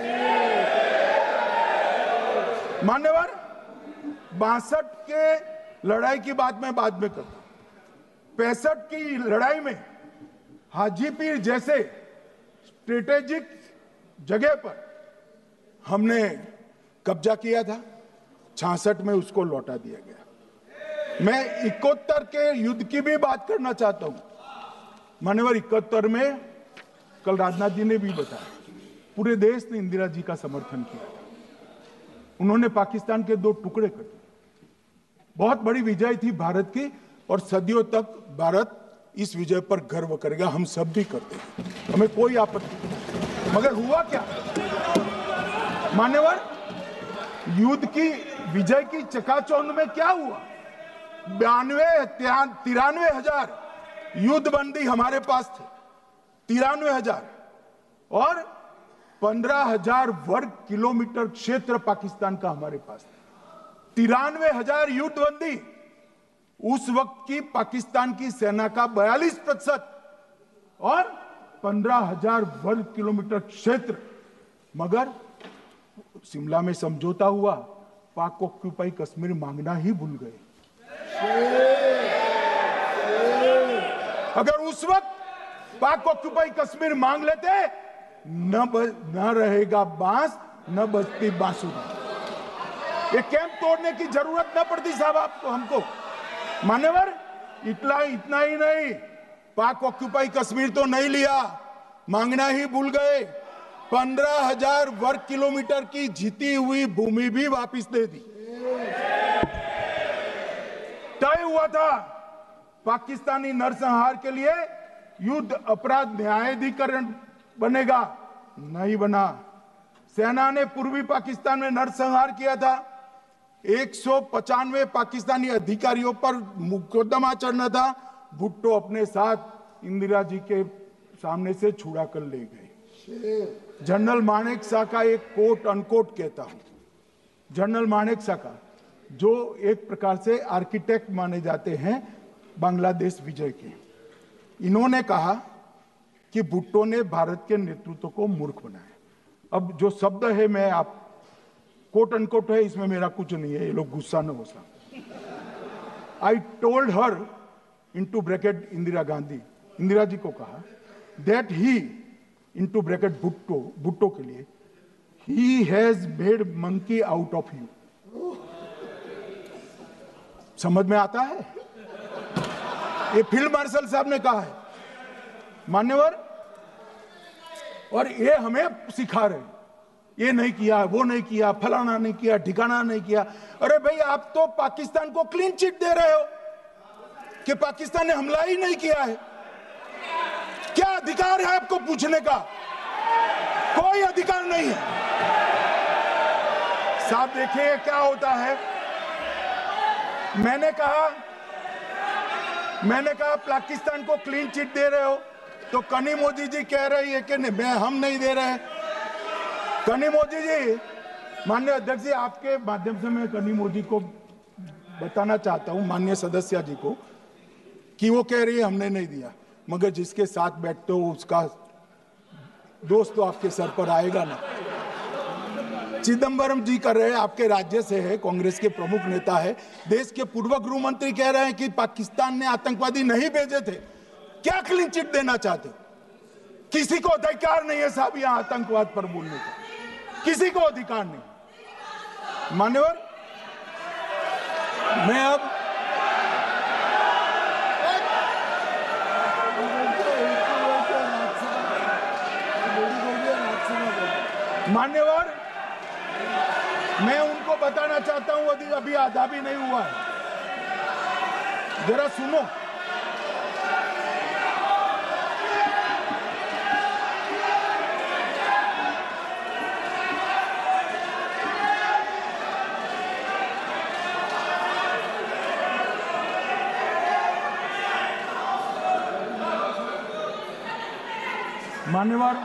मान्यवर, 62 के लड़ाई की बात मैं बाद में करता हूं। 65 की लड़ाई में हाजीपीर जैसे स्ट्रेटेजिक जगह पर हमने कब्जा किया था। 66 में उसको लौटा दिया गया। मैं 71 के युद्ध की भी बात करना चाहता हूं। मान्यवर, 71 में कल राजनाथ जी ने भी बताया, पूरे देश ने इंदिरा जी का समर्थन किया। उन्होंने पाकिस्तान के 2 टुकड़े कर दिए। बहुत बड़ी विजय थी भारत की और सदियों तक भारत इस विजय पर गर्व करेगा। हम सब भी करते हैं, हमें कोई आपत्ति नहीं। मगर हुआ क्या मान्यवर? युद्ध की विजय की चकाचौंध में क्या हुआ? 93 हजार युद्ध बंदी हमारे पास थे, 93 हजार, और 15,000 वर्ग किलोमीटर क्षेत्र पाकिस्तान का हमारे पास था। 93 हजार युद्ध बंदी, उस वक्त की पाकिस्तान की सेना का 42% और 15,000 वर्ग किलोमीटर क्षेत्र। मगर शिमला में समझौता हुआ, पाक ऑक्यूपाई कश्मीर मांगना ही भूल गए। अगर उस वक्त पाक ऑक्यूपाई कश्मीर मांग लेते, न रहेगा बांस, न बजती बांसुरी। ये कैंप तोड़ने की जरूरत न पड़ती साहब आपको, हमको। मान्यवर, इतना ही नहीं, पाक ऑक्यूपाई कश्मीर तो नहीं लिया, मांगना ही भूल गए। 15,000 वर्ग किलोमीटर की जीती हुई भूमि भी वापस दे दी। तय हुआ था पाकिस्तानी नरसंहार के लिए युद्ध अपराध न्यायाधिकरण बनेगा, नहीं बना। सेना ने पूर्वी पाकिस्तान में नरसंहार किया था। 195 पाकिस्तानी अधिकारियों पर मुकदमा चढ़ना था। भुट्टो अपने साथ इंदिरा जी के सामने से छुड़ा कर ले गए। जनरल मानेक शॉ का एक कोट अनकोट कहता हूं, जनरल मानेक शॉ का, जो एक प्रकार से आर्किटेक्ट माने जाते हैं बांग्लादेश विजय के, इन्होंने कहा कि भुट्टो ने भारत के नेतृत्व को मूर्ख बनाया। अब जो शब्द है, मैं आप कोट अनकोट है, इसमें मेरा कुछ नहीं है, ये लोग गुस्सा न हो सकते। I told her into bracket Indira Gandhi, Indira ji को कहा, that he into bracket Bhutto के लिए, he has made monkey out of you. समझ में आता है? ये फील्ड मार्शल साहब ने कहा है, मान्यवर, और ये हमें सिखा रहे, ये नहीं किया, वो नहीं किया, फलाना नहीं किया, ठिकाना नहीं किया। अरे भाई, आप तो पाकिस्तान को क्लीन चिट दे रहे हो कि पाकिस्तान ने हमला ही नहीं किया है। क्या अधिकार है आपको पूछने का? कोई अधिकार नहीं है साहब। देखिए क्या होता है, मैंने कहा पाकिस्तान को क्लीन चिट दे रहे हो, तो कनी मोदी जी कह रही है कि नहीं, हम नहीं दे रहे। कनी मोदी जी, माननीय अध्यक्ष जी, आपके माध्यम से मैं कनी मोदी को बताना चाहता हूं, माननीय सदस्य जी को, कि वो कह रही है हमने नहीं दिया, मगर जिसके साथ बैठते हो उसका दोस्त तो आपके सर पर आएगा ना। चिदम्बरम जी कर रहे हैं, आपके राज्य से है, कांग्रेस के प्रमुख नेता है, देश के पूर्व गृह मंत्री कह रहे हैं कि पाकिस्तान ने आतंकवादी नहीं भेजे थे। क्या क्लीन चिट देना चाहते? किसी को अधिकार नहीं है साहब यहां आतंकवाद पर बोलने का, किसी को अधिकार नहीं। मान्यवर, मैं अब मान्यवर, मैं उनको बताना चाहता हूं, अभी आधा भी नहीं हुआ है, जरा सुनो। मान्यवर,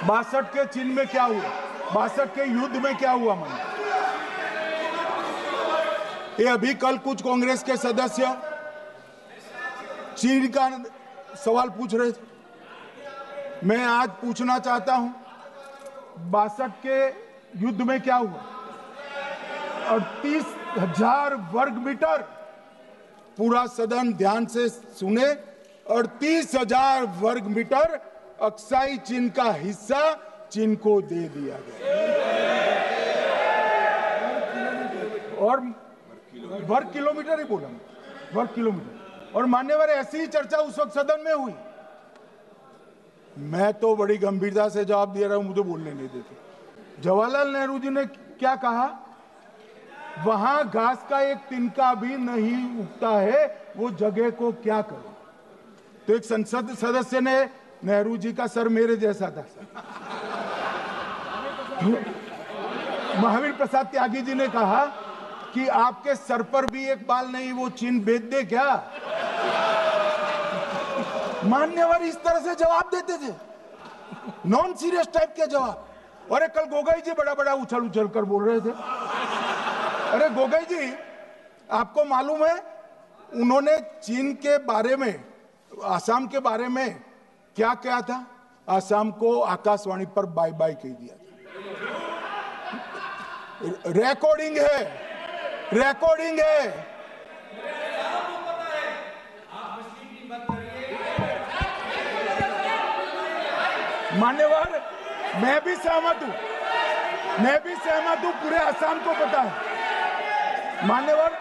62 के चिन्ह में क्या हुआ, 62 के युद्ध में क्या हुआ? मान्य, ये अभी कल कुछ कांग्रेस के सदस्य चीन का सवाल पूछ रहे थे, मैं आज पूछना चाहता हूं 62 के युद्ध में क्या हुआ? 38,000 वर्ग मीटर, पूरा सदन ध्यान से सुने, 38,000 वर्ग मीटर अक्साई चीन का हिस्सा चीन को दे दिया गया, और वर्ग किलोमीटर ही बोला, वर्ग किलोमीटर। और मान्यवर, ऐसी ही चर्चा उस वक्त सदन में हुई, मैं तो बड़ी गंभीरता से जवाब दे रहा हूं, मुझे बोलने नहीं देते। जवाहरलाल नेहरू जी ने क्या कहा? वहां घास का एक तिनका भी नहीं उगता है, वो जगह को क्या करे? तो एक संसद सदस्य ने, नेहरू जी का सर मेरे जैसा था, महावीर प्रसाद त्यागी जी ने कहा कि आपके सर पर भी एक बाल नहीं, वो चीन बेच दे क्या? मान्यवर इस तरह से जवाब देते थे, नॉन सीरियस टाइप के जवाब। और कल गोगोई जी बड़ा बड़ा उछल कर बोल रहे थे। अरे गोगोई जी, आपको मालूम है उन्होंने चीन के बारे में, आसाम के बारे में क्या क्या था? आसाम को आकाशवाणी पर बाय बाय कह दिया था। रिकॉर्डिंग है, रिकॉर्डिंग है। मान्यवर, मैं भी सहमत हूं, पूरे आसाम को पता है। मान्यवर,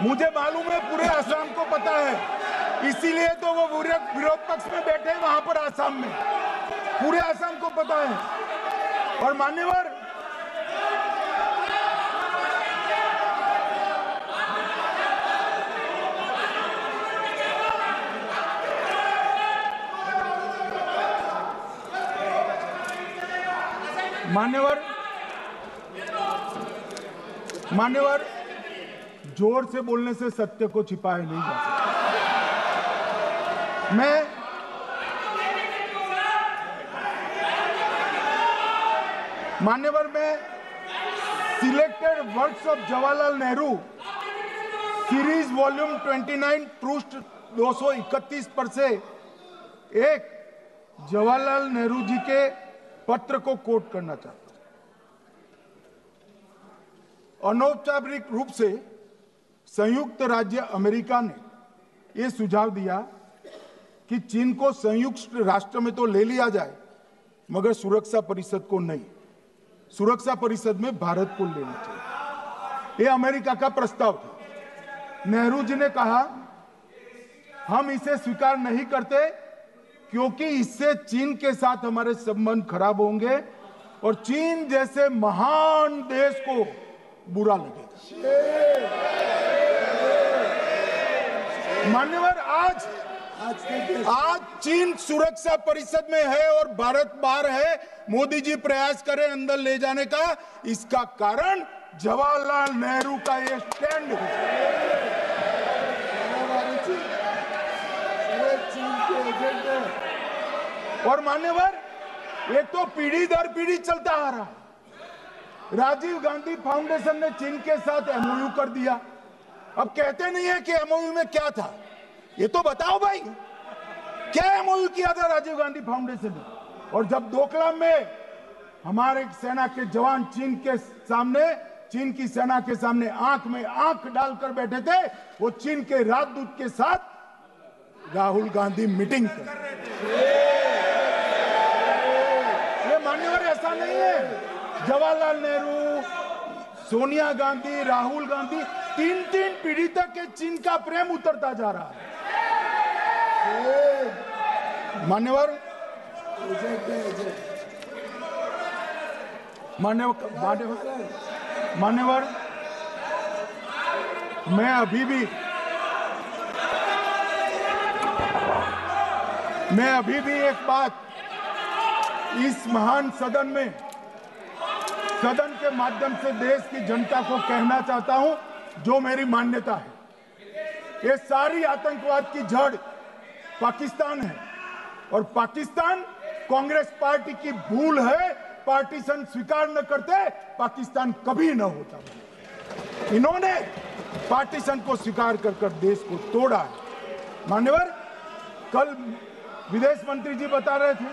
मुझे मालूम है पूरे आसाम को पता है, इसीलिए तो वो विरोध पक्ष में बैठे हैं वहां पर आसाम में, पूरे आसाम को पता है। और मान्यवर, मान्यवर, जोर से बोलने से सत्य को छिपाया नहीं जा सकता। मान्यवर, मैं selected words of Jawaharlal Nehru series volume 29 पृष्ठ 231 पर से एक जवाहरलाल नेहरू जी के पत्र को कोट करना चाहता हूं। अनौपचारिक रूप से संयुक्त राज्य अमेरिका ने यह सुझाव दिया कि चीन को संयुक्त राष्ट्र में तो ले लिया जाए, मगर सुरक्षा परिषद को नहीं। सुरक्षा परिषद में भारत को लेना चाहिए। यह अमेरिका का प्रस्ताव था। नेहरू जी ने कहा, हम इसे स्वीकार नहीं करते क्योंकि इससे चीन के साथ हमारे संबंध खराब होंगे और चीन जैसे महान देश को बुरा लगेगा। मान्यवर, आज चीन सुरक्षा परिषद में है और भारत बाहर है। मोदी जी प्रयास करें अंदर ले जाने का। इसका कारण जवाहरलाल नेहरू का ये स्टैंड है। और मान्यवर, ये तो पीढ़ी दर पीढ़ी चलता आ रहा है। राजीव गांधी फाउंडेशन ने चीन के साथ एमओयू कर दिया। अब कहते नहीं है कि एमओयू में क्या था, ये तो बताओ भाई, क्या एमओयू किया था राजीव गांधी फाउंडेशन ने? और जब डोकलाम में हमारे सेना के जवान चीन की सेना के सामने आंख में आंख डालकर बैठे थे, वो चीन के राजदूत के साथ राहुल गांधी मीटिंग कर रहे थे। ये मान्यवर ऐसा नहीं है। जवाहरलाल नेहरू, सोनिया गांधी, राहुल गांधी, तीन पीढ़ी तक के चीन का प्रेम उतरता जा रहा है। मान्यवर, मैं अभी भी एक बात इस महान सदन के माध्यम से देश की जनता को कहना चाहता हूं, जो मेरी मान्यता है। ये सारी आतंकवाद की जड़ पाकिस्तान है और पाकिस्तान कांग्रेस पार्टी की भूल है। पार्टीशन स्वीकार न करते, पाकिस्तान कभी न होता। इन्होंने पार्टीशन को स्वीकार कर देश को तोड़ा है। मान्यवर, कल विदेश मंत्री जी बता रहे थे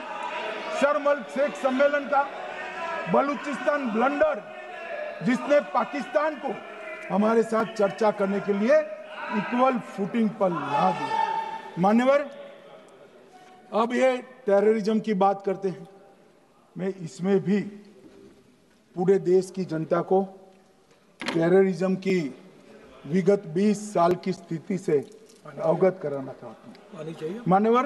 शर्म शेख सम्मेलन का बलूचिस्तान ब्लंडर, जिसने पाकिस्तान को हमारे साथ चर्चा करने के लिए इक्वल फुटिंग पर ला दिया। मान्यवर, अब ये टेररिज्म की बात करते हैं। मैं इसमें भी पूरे देश की जनता को टेररिज्म की विगत 20 साल की स्थिति से अवगत कराना चाहता हूं। मान्यवर,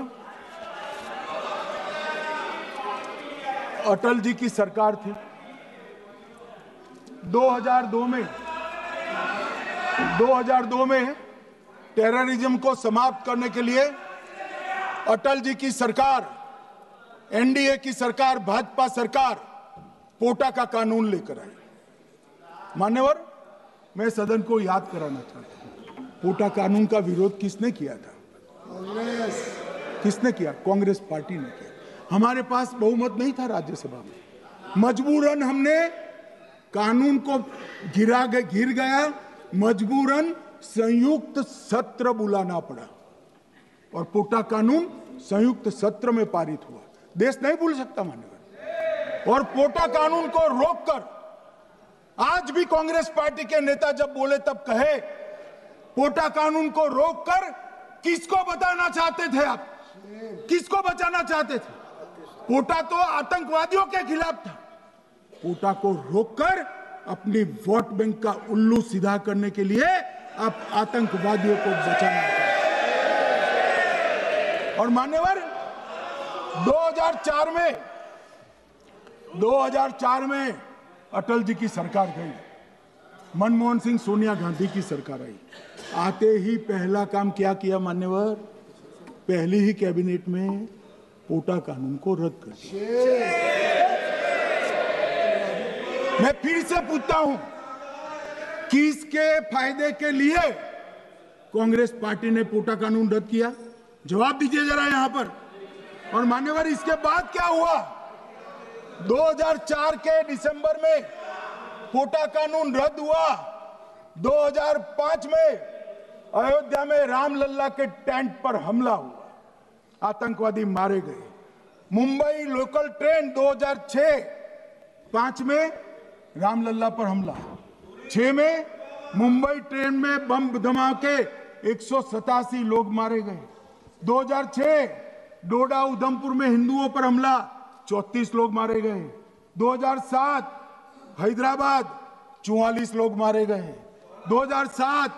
अटल जी की सरकार थी। 2002 में टेररिज्म को समाप्त करने के लिए अटल जी की सरकार, एनडीए की सरकार, भाजपा सरकार पोटा का कानून लेकर आई। मान्यवर, मैं सदन को याद कराना चाहता हूं, पोटा कानून का विरोध किसने किया था? किसने किया? कांग्रेस पार्टी ने किया। हमारे पास बहुमत नहीं था राज्यसभा में। मजबूरन हमने कानून को घिर गया, मजबूरन संयुक्त सत्र बुलाना पड़ा और पोटा कानून संयुक्त सत्र में पारित हुआ। देश नहीं भूल सकता मान्यवर। और पोटा कानून को रोककर आज भी कांग्रेस पार्टी के नेता जब बोले तब कहे, पोटा कानून को रोककर किसको बताना चाहते थे आप? किसको बचाना चाहते थे? पोटा तो आतंकवादियों के खिलाफ था। पोटा को रोककर अपनी वोट बैंक का उल्लू सीधा करने के लिए आप आतंकवादियों को बचाना चाहते। और मान्यवर, 2004 में अटल जी की सरकार गई, मनमोहन सिंह, सोनिया गांधी की सरकार आई। आते ही पहला काम क्या किया मान्यवर? पहली ही कैबिनेट में पोटा कानून को रद्द कर दिया। मैं फिर से पूछता हूं, किसके फायदे के लिए कांग्रेस पार्टी ने पोटा कानून रद्द किया? जवाब दीजिए जरा यहां पर। और मान्यवर, इसके बाद क्या हुआ? 2004 के दिसंबर में पोटा कानून रद्द हुआ। 2005 में अयोध्या में रामलल्ला के टेंट पर हमला हुआ, आतंकवादी मारे गए। मुंबई लोकल ट्रेन 2006-5 में रामलल्ला पर हमला, 6 में मुंबई ट्रेन में बम धमाके 187 लोग मारे गए। 2006 डोडा उधमपुर में हिंदुओं पर हमला, 34 लोग मारे गए। 2007 हैदराबाद 44 लोग मारे गए। 2007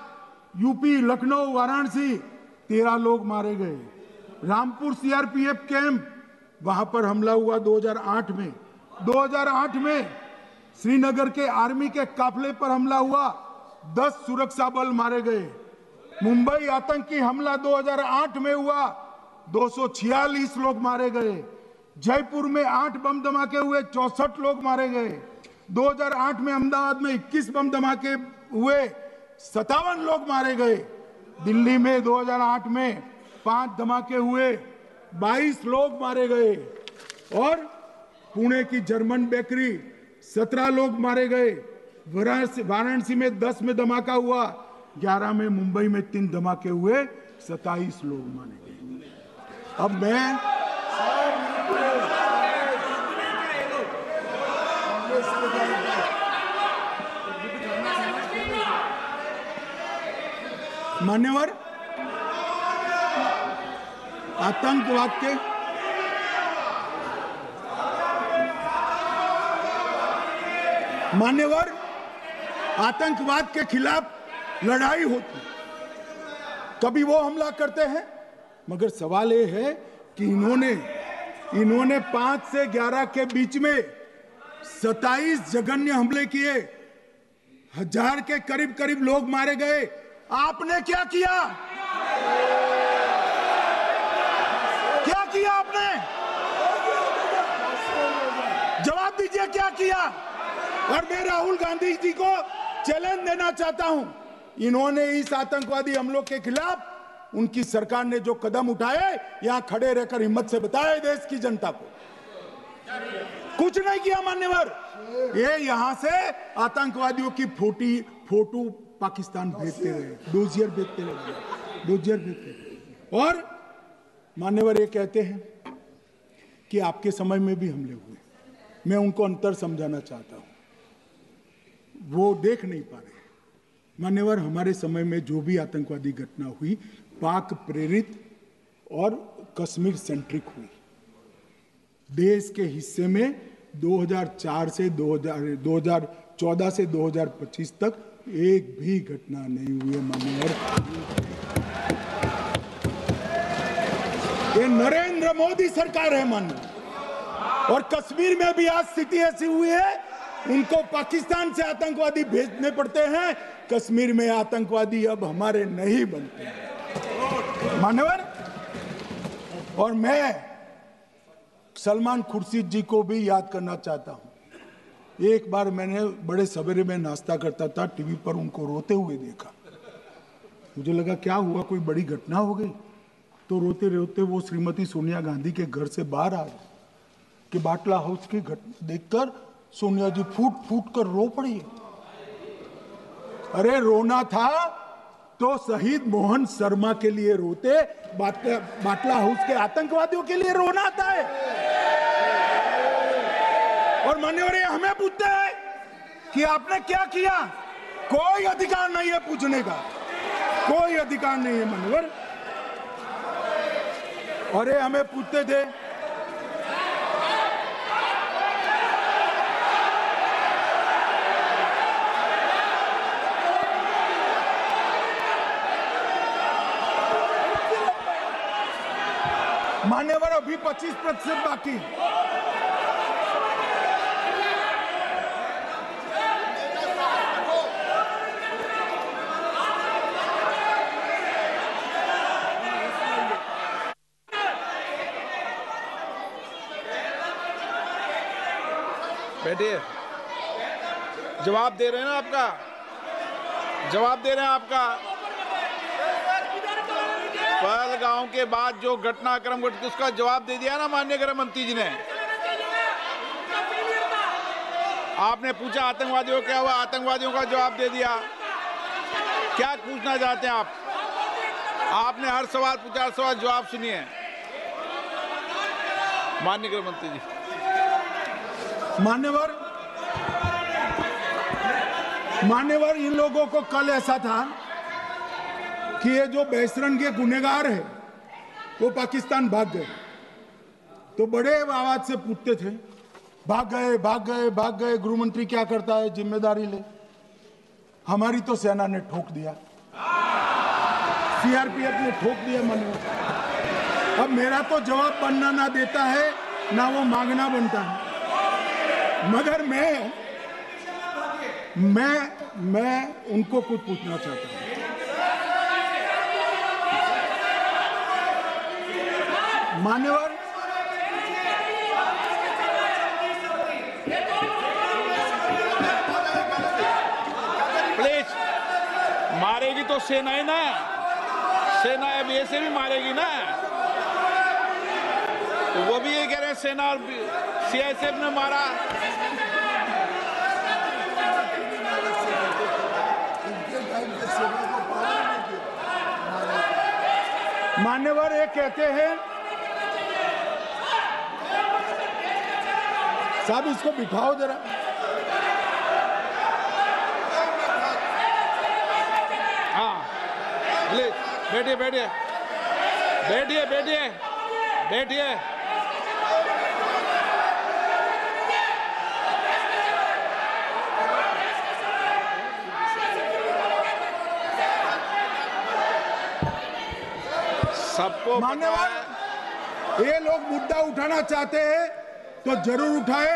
यूपी लखनऊ वाराणसी 13 लोग मारे गए। रामपुर सीआरपीएफ कैंप, वहां पर हमला हुआ 2008 में। 2008 में श्रीनगर के आर्मी के काफिले पर हमला हुआ, 10 सुरक्षा बल मारे गए। मुंबई आतंकी हमला 2008 में हुआ, 246 लोग मारे गए। जयपुर में 8 बम धमाके हुए, 64 लोग मारे गए। 2008 में अहमदाबाद में 21 बम धमाके हुए, 57 लोग मारे गए। दिल्ली में 2008 में 5 धमाके हुए, 22 लोग मारे गए। और पुणे की जर्मन बेकरी 17 लोग मारे गए। वाराणसी में 10 में धमाका हुआ, 11 में मुंबई में 3 धमाके हुए, 27 लोग मारे गए। अब मैं मान्यवर, आतंकवाद के खिलाफ लड़ाई होती, कभी वो हमला करते हैं, मगर सवाल ये है कि इन्होंने 5 से 11 के बीच में 27 जघन्य हमले किए, 1000 के करीब लोग मारे गए। आपने क्या किया? क्या किया आपने? जवाब दीजिए, क्या किया? और मैं राहुल गांधी जी को चैलेंज देना चाहता हूं, इन्होंने इस आतंकवादी हमलों के खिलाफ उनकी सरकार ने जो कदम उठाए, यहां खड़े रहकर हिम्मत से बताए देश की जनता को, कुछ नहीं किया मान्यवर। ये यहां से आतंकवादियों की फोटो पाकिस्तान भेजते रहे, डोजियर भेजते रहे। और मान्यवर ये कहते हैं कि आपके समय में भी हमले हुए, मैं उनको अंतर समझाना चाहता हूं, वो देख नहीं पा रहे। मान्यवर, हमारे समय में जो भी आतंकवादी घटना हुई, पाक प्रेरित और कश्मीर सेंट्रिक हुई। देश के हिस्से में 2004 से 2014 से 2025 तक एक भी घटना नहीं हुई है मान्यवर। ये नरेंद्र मोदी सरकार है मान्यवर। और कश्मीर में भी आज स्थिति ऐसी हुई है, उनको पाकिस्तान से आतंकवादी भेजने पड़ते हैं। कश्मीर में आतंकवादी अब हमारे नहीं बनते मान्यवर। और मैं सलमान खुर्शीद जी को भी याद करना चाहता हूं। एक बार मैंने बड़े सवेरे में नाश्ता करता था, टीवी पर उनको रोते हुए देखा। मुझे लगा क्या हुआ, कोई बड़ी घटना हो गई। तो रोते रोते वो श्रीमती सोनिया गांधी के घर से बाहर आ गए कि बाटला हाउस की घटना देखकर सोनिया जी फूट फूट कर रो पड़ी। अरे रोना था तो शहीद मोहन शर्मा के लिए रोते, बाटला हाउस के आतंकवादियों के लिए रोना आता है। और मान्यवर हमें पूछते हैं कि आपने क्या किया, कोई अधिकार नहीं है पूछने का, कोई अधिकार नहीं है मान्यवर। और ये हमें पूछते थे मान्यवर, अभी 25% बाकी। बैठिए, जवाब दे रहे हैं ना आपका, जवाब दे रहे हैं आपका। पहलगांव के बाद जो घटनाक्रम घटित उसका जवाब दे दिया ना माननीय गृह मंत्री जी ने। आपने पूछा आतंकवादियों क्या हुआ, आतंकवादियों का जवाब दे दिया। क्या पूछना चाहते हैं आप? आपने हर सवाल पूछा, हर सवाल जवाब सुनिए। माननीय गृह मंत्री जी। मान्यवर, इन लोगों को कल ऐसा था कि ये जो बहसरन के गुनहगार है वो पाकिस्तान भाग गए, तो बड़े आवाज से पूछते थे, भाग गए भाग गए भाग गए, गृह मंत्री क्या करता है, जिम्मेदारी ले। हमारी तो सेना ने ठोक दिया, सीआरपीएफ ने ठोक दिया। मान्यवर, अब मेरा तो जवाब बनना ना देता है ना वो मांगना बनता है, मगर मैं उनको कुछ पूछना चाहता हूं। मान्यवर, प्लीज, मारेगी तो सेना है ना, सेना अब ऐसे भी मारेगी ना, तो वो भी ये कह रहे हैं सेना और सीआईएसएफ ने मारा। मान्यवर, ये कहते हैं, साहब इसको बिठाओ जरा। हाँ, प्लीज बैठिए बैठिए बैठिए बैठिए बैठिए। सबको मान्यवर, ये लोग मुद्दा उठाना चाहते हैं तो जरूर उठाए।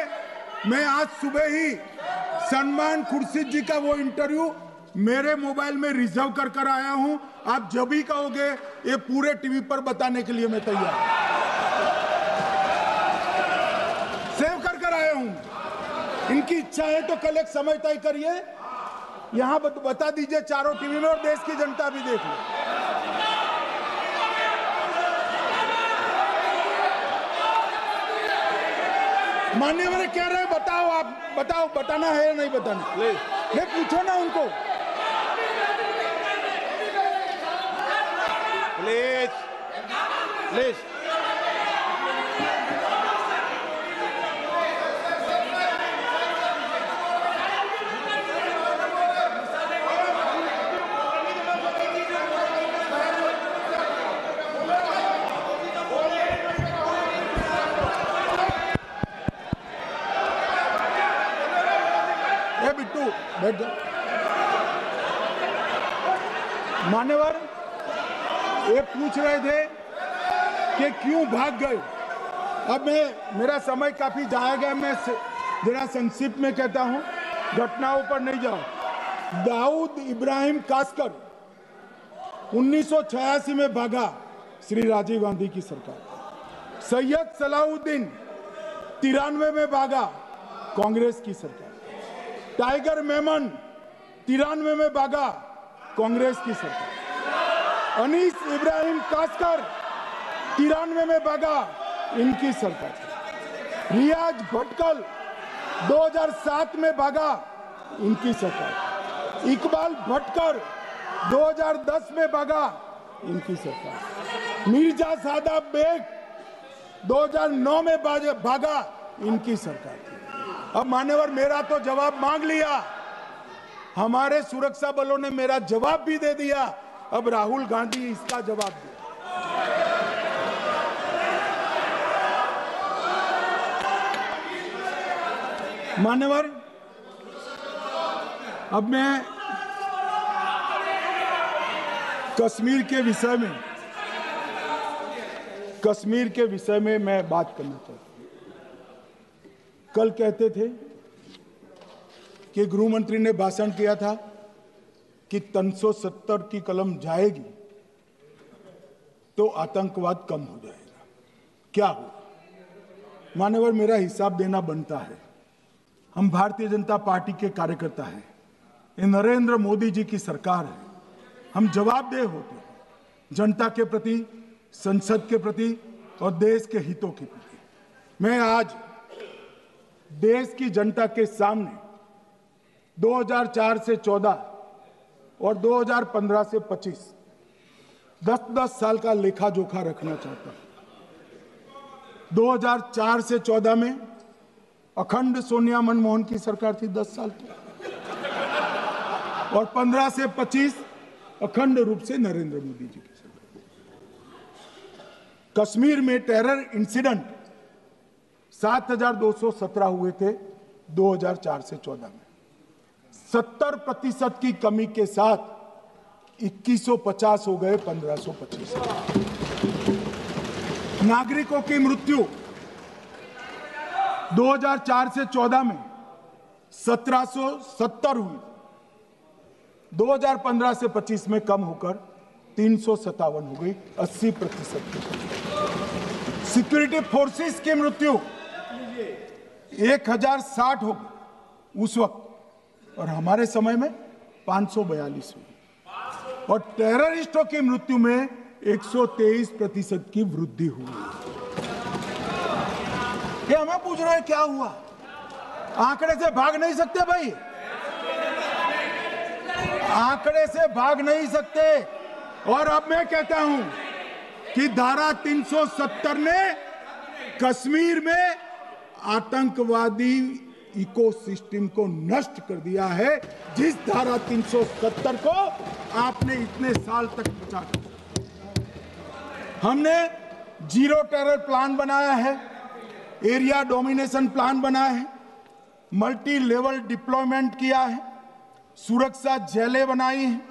मैं आज सुबह ही सलमान खुर्शीद जी का वो इंटरव्यू मेरे मोबाइल में रिजर्व कर आया हूं। आप जब भी कहोगे ये पूरे टीवी पर बताने के लिए मैं तैयार हूं। सेव कर आया हूं। इनकी इच्छा है तो कल एक समय तय करिए, यहां बता दीजिए चारों टीवी में, और देश की जनता भी देख ले। मान्यवर कह रहे हैं बताओ, आप बताओ, बताना है या नहीं बताना, ले पूछो ना उनको। Please please. बिट्टू बैठ जाओ। मान्यवर, ये पूछ रहे थे कि क्यों भाग गए। अब मेरा समय काफी जाएगा, मैं जरा संक्षिप्त में कहता हूं, घटनाओं पर नहीं जाऊं। दाऊद इब्राहिम कासकर 1986 में भागा, श्री राजीव गांधी की सरकार। सैयद सलाउद्दीन 93 में भागा, कांग्रेस की सरकार। टाइगर मेमन 93 में भागा, कांग्रेस की सरकार। अनीस इब्राहिम कासकर 93 में भागा, इनकी सरकार। रियाज भटकल 2007 में भागा, इनकी सरकार। इकबाल भटकर 2010 में भागा, इनकी सरकार। मिर्जा सादाब बेग 2009 में भागा, इनकी सरकार। अब मान्यवर, मेरा तो जवाब मांग लिया, हमारे सुरक्षा बलों ने मेरा जवाब भी दे दिया, अब राहुल गांधी इसका जवाब दे। मान्यवर, अब मैं कश्मीर के विषय में मैं बात करना चाहता हूं। कल कहते थे कि गृह मंत्री ने भाषण किया था कि 370 की कलम जाएगी तो आतंकवाद कम हो जाएगा। क्या हुआ? मान्यवर, मेरा हिसाब देना बनता है। हम भारतीय जनता पार्टी के कार्यकर्ता हैं, ये नरेंद्र मोदी जी की सरकार है, हम जवाबदेह होते हैं जनता के प्रति, संसद के प्रति और देश के हितों के प्रति। मैं आज देश की जनता के सामने 2004 से 14 और 2015 से 25 10-10 साल का लेखा जोखा रखना चाहता हूं। 2004 से 14 में अखंड सोनिया मनमोहन की सरकार थी 10 साल की, और 15 से 25 अखंड रूप से नरेंद्र मोदी जी की सरकार। कश्मीर में टेरर इंसिडेंट 7,217 हुए थे 2004 से 14 में। 70% की कमी के साथ 2150 हो गए 1525। नागरिकों की मृत्यु 2004 से 14 में 1770 हुई, 2015 से 25 में कम होकर 357 हो गई, 80%। सिक्योरिटी फोर्सेस की मृत्यु 1060 हो गई उस वक्त, और हमारे समय में 542 हुई, और टेररिस्टों की मृत्यु में 123% की वृद्धि हुई। ये हमें पूछ रहे हैं क्या हुआ? आंकड़े से भाग नहीं सकते भाई, आंकड़े से भाग नहीं सकते। और अब मैं कहता हूं कि धारा 370 ने कश्मीर में आतंकवादी इकोसिस्टम को नष्ट कर दिया है, जिस धारा 370 को आपने इतने साल तक बचा कर। हमने जीरो टेरर प्लान बनाया है, एरिया डोमिनेशन प्लान बनाया है, मल्टी लेवल डिप्लॉयमेंट किया है, सुरक्षा जेलें बनाई हैं,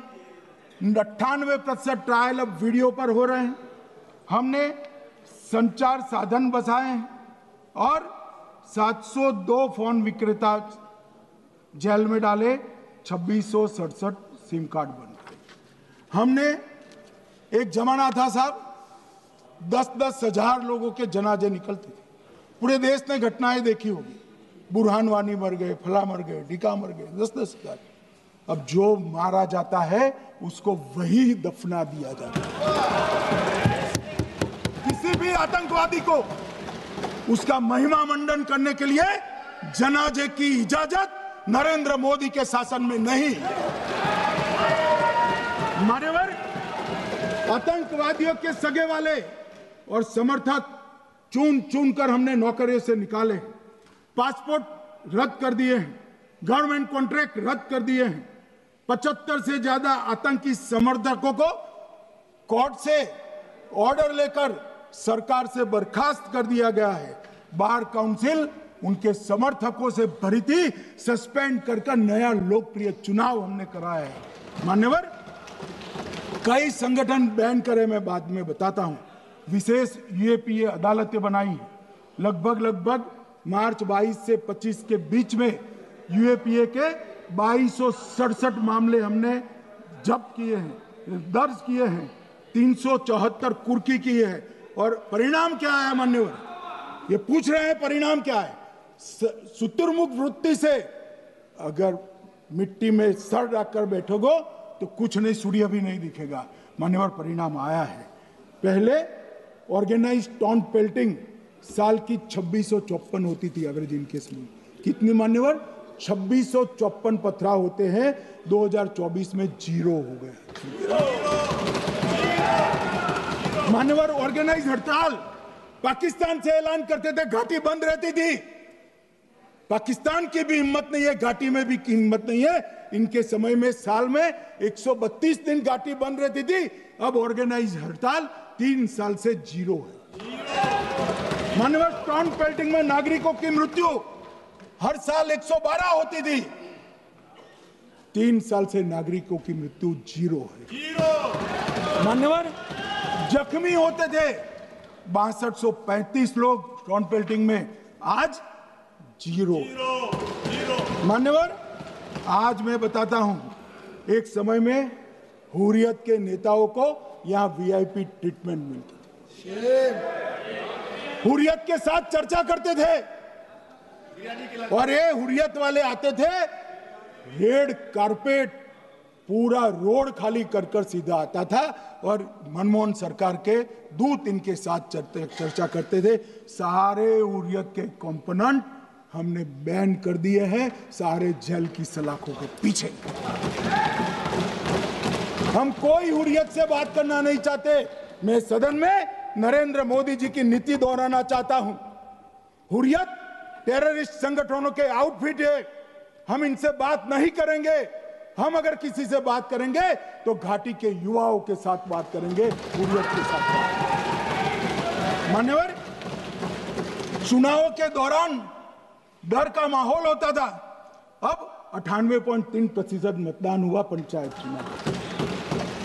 98% ट्रायल अब वीडियो पर हो रहे हैं। हमने संचार साधन बसाए हैं और 702 फोन विक्रेता जेल में डाले, 2667 सिम कार्ड बन गए। हमने, एक जमाना था साहब 10-10 हजार लोगों के जनाजे निकलते थे, पूरे देश ने घटनाएं देखी होगी, बुरहान वानी मर गए, फला मर गए, ढिका मर गए, 10-10 हजार। अब जो मारा जाता है उसको वही दफना दिया जाता है। किसी भी आतंकवादी को उसका महिमा मंडन करने के लिए जनाजे की इजाजत नरेंद्र मोदी के शासन में नहीं। मान्यवर, आतंकवादियों के सगे वाले और समर्थक चुन चुन कर हमने नौकरियों से निकाले, पासपोर्ट रद्द कर दिए हैं, गवर्नमेंट कॉन्ट्रैक्ट रद्द कर दिए हैं, 75 से ज्यादा आतंकी समर्थकों को कोर्ट से ऑर्डर लेकर सरकार से बर्खास्त कर दिया गया है। बार काउंसिल उनके समर्थकों से भरी थी, सस्पेंड कर नया लोकप्रिय चुनाव हमने कराया है। मान्यवर, कई संगठन बैन करे, मैं बाद में बताता हूं। विशेष यूएपीए अदालतें बनाई हैं, लगभग मार्च 22 से 25 के बीच में यूएपीए के 2267 मामले हमने जब्त किए हैं, दर्ज किए हैं, 374 कुर्की किए हैं। और परिणाम क्या है मान्यवर? ये पूछ रहे हैं परिणाम क्या है? शुतुरमुख वृत्ति से अगर मिट्टी में सर रखकर बैठोगे तो कुछ नहीं, सूर्य भी नहीं दिखेगा। मान्यवर, परिणाम आया है। पहले ऑर्गेनाइज्ड टॉन्ट पेल्टिंग साल की 2654 होती थी एवरेज इनकेस में। कितनी मान्यवर? 2654 पथराव होते हैं, 2024 में 0 हो गए। मान्यवर, ऑर्गेनाइज हड़ताल पाकिस्तान से ऐलान करते थे, घाटी बंद रहती थी। पाकिस्तान की भी हिम्मत नहीं है, घाटी में भी हिम्मत नहीं है। इनके समय में साल में 132 दिन घाटी बंद रहती थी, अब ऑर्गेनाइज हड़ताल 3 साल से 0 है। मान्यवर, टॉन्ट पेल्टिंग में नागरिकों की मृत्यु हर साल 112 होती थी, 3 साल से नागरिकों की मृत्यु 0 है। मान्यवर, जख्मी होते थे 6235 लोग टॉन्ट पेल्टिंग में, आज 0। मान्यवर, आज मैं बताता हूं, एक समय में हुर्रियत के नेताओं को यहां वीआईपी ट्रीटमेंट मिलती थी, हुर्रियत के साथ चर्चा करते थे, और ये हुर्रियत वाले आते थे, रेड कारपेट पूरा रोड खाली कर सीधा आता था, और मनमोहन सरकार के दूत इनके साथ चर्चा करते थे। सारे हुर्रियत के कंपोनेंट हमने बैन कर दिए हैं, सारे जेल की सलाखों के पीछे। हम कोई हुर्रियत से बात करना नहीं चाहते। मैं सदन में नरेंद्र मोदी जी की नीति दोहराना चाहता हूं। हुर्रियत टेररिस्ट संगठनों के आउटफिट है, हम इनसे बात नहीं करेंगे। हम अगर किसी से बात करेंगे तो घाटी के युवाओं के साथ बात करेंगे, हुर्रियत के साथ बात। मान्यवर, चुनावों के दौरान डर का माहौल होता था, अब 98.3% मतदान हुआ पंचायत चुनाव।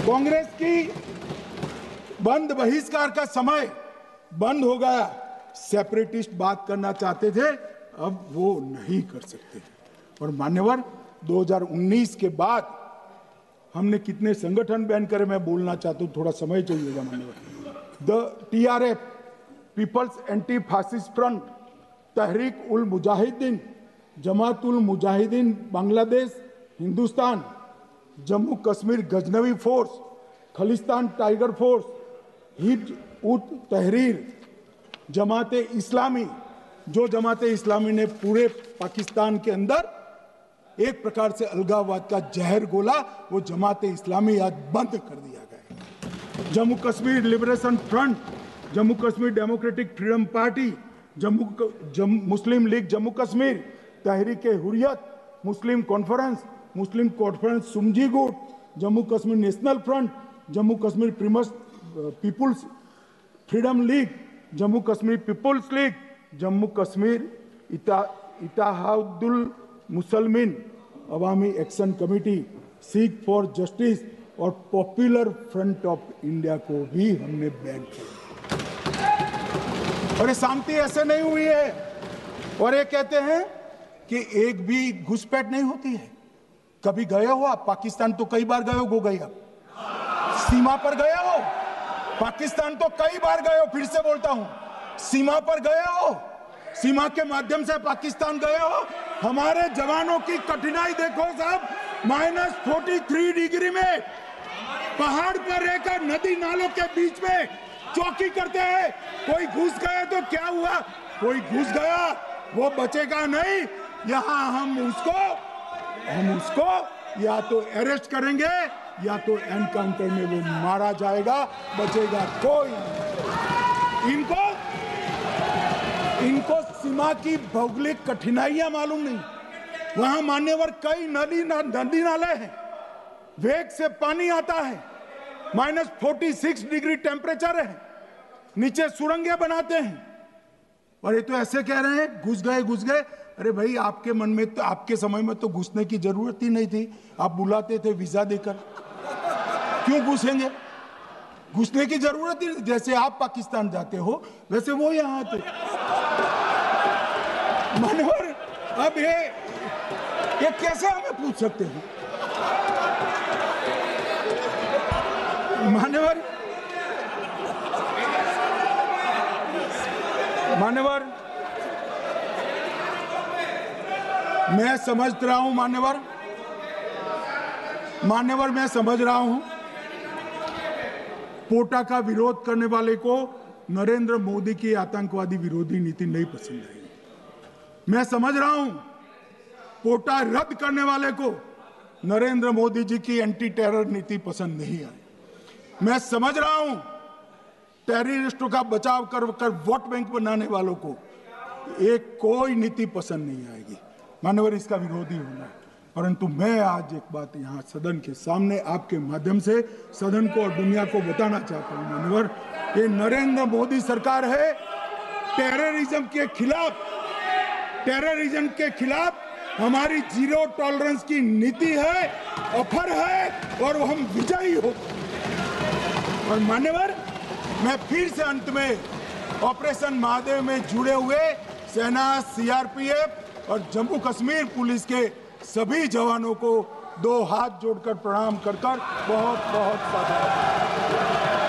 कांग्रेस की बंद बहिष्कार का समय बंद हो गया। सेपरेटिस्ट बात करना चाहते थे, अब वो नहीं कर सकते। और मान्यवर, 2019 के बाद हमने कितने संगठन बैन करे, मैं बोलना चाहता हूं, थोड़ा समय चाहिएगा मान्यवर। The TRF, people's anti fascist front, Tehreek ul Mujahideen, Jamaat ul Mujahideen Bangladesh Hindustan, Jammu Kashmir Ghaznavi force, Khalistan tiger force, Hizb ut Tahrir, Jamaat Islami, जो जमात इस्लामी ने पूरे पाकिस्तान के अंदर एक प्रकार से अलगाववाद का जहर घोला, वो जमात इस्लामी आज बंद कर दिया गया। Jammu Kashmir liberation front, Jammu Kashmir democratic freedom party, Muslim League Jammu Kashmir, Tehreek Hurriyat, Muslim conference सुमजी गुट, Jammu Kashmir national front, Jammu Kashmir people's freedom league, Jammu Kashmir people's league, Jammu Kashmir Ittehadul Musalman Awami action committee, Sikhs for justice और पॉपुलर फ्रंट ऑफ इंडिया को भी हमने बैन किया। और ये शांति ऐसे नहीं हुई है। और ये कहते हैं कि एक भी घुसपैठ नहीं होती है। कभी गए हो आप पाकिस्तान? तो कई बार गए हो गए आप सीमा पर गए हो? पाकिस्तान तो कई बार गए हो, फिर से बोलता हूं, सीमा पर गए हो, सीमा के माध्यम से पाकिस्तान गए हो। हमारे जवानों की कठिनाई देखो साहब, -43 डिग्री में पहाड़ पर रहकर नदी नालों के बीच में चौकी करते हैं। कोई घुस गए तो क्या हुआ? कोई घुस गया, वो बचेगा नहीं। यहां हम उसको या तो अरेस्ट करेंगे या तो एनकाउंटर में वो मारा जाएगा, बचेगा कोई नहीं। इनको सीमा की भौगोलिक कठिनाइयां मालूम नहीं। वहां मान्यवर कई नदी नाले हैं, वेग से पानी आता है, -46 डिग्री टेम्परेचर है, नीचे सुरंगें बनाते हैं। और ये तो ऐसे कह रहे हैं घुस गए। अरे भाई, आपके मन में तो, आपके समय में तो घुसने की जरूरत ही नहीं थी। आप बुलाते थे वीजा देकर, क्यों घुसेंगे? घुसने की जरूरत ही, जैसे आप पाकिस्तान जाते हो वैसे वो यहां आते। मानवर, अब ये कैसे हमें पूछ सकते हैं? मान्यवर, मैं समझ रहा हूं, मान्यवर मैं समझ रहा हूं, पोटा का विरोध करने वाले को नरेंद्र मोदी की आतंकवादी विरोधी नीति नहीं पसंद आई। मैं समझ रहा हूं, पोटा रद्द करने वाले को नरेंद्र मोदी जी की एंटी टेरर नीति पसंद नहीं आई। मैं समझ रहा हूं, टेररिस्टों का बचाव कर वोट बैंक बनाने वालों को एक कोई नीति पसंद नहीं आएगी। मानवर, इसका विरोधी होना है। परंतु मैं आज एक बात यहाँ सदन के सामने आपके माध्यम से सदन को और दुनिया को बताना चाहता हूँ। मानवर, ये नरेंद्र मोदी सरकार है, टेररिज्म के खिलाफ हमारी जीरो टॉलरेंस की नीति है, ऑफर है, और हम विजयी हो। और मान्यवर, मैं फिर से अंत में ऑपरेशन महादेव में जुड़े हुए सेना, CRPF और जम्मू कश्मीर पुलिस के सभी जवानों को 2 हाथ जोड़कर प्रणाम कर बहुत बहुत साधुवाद।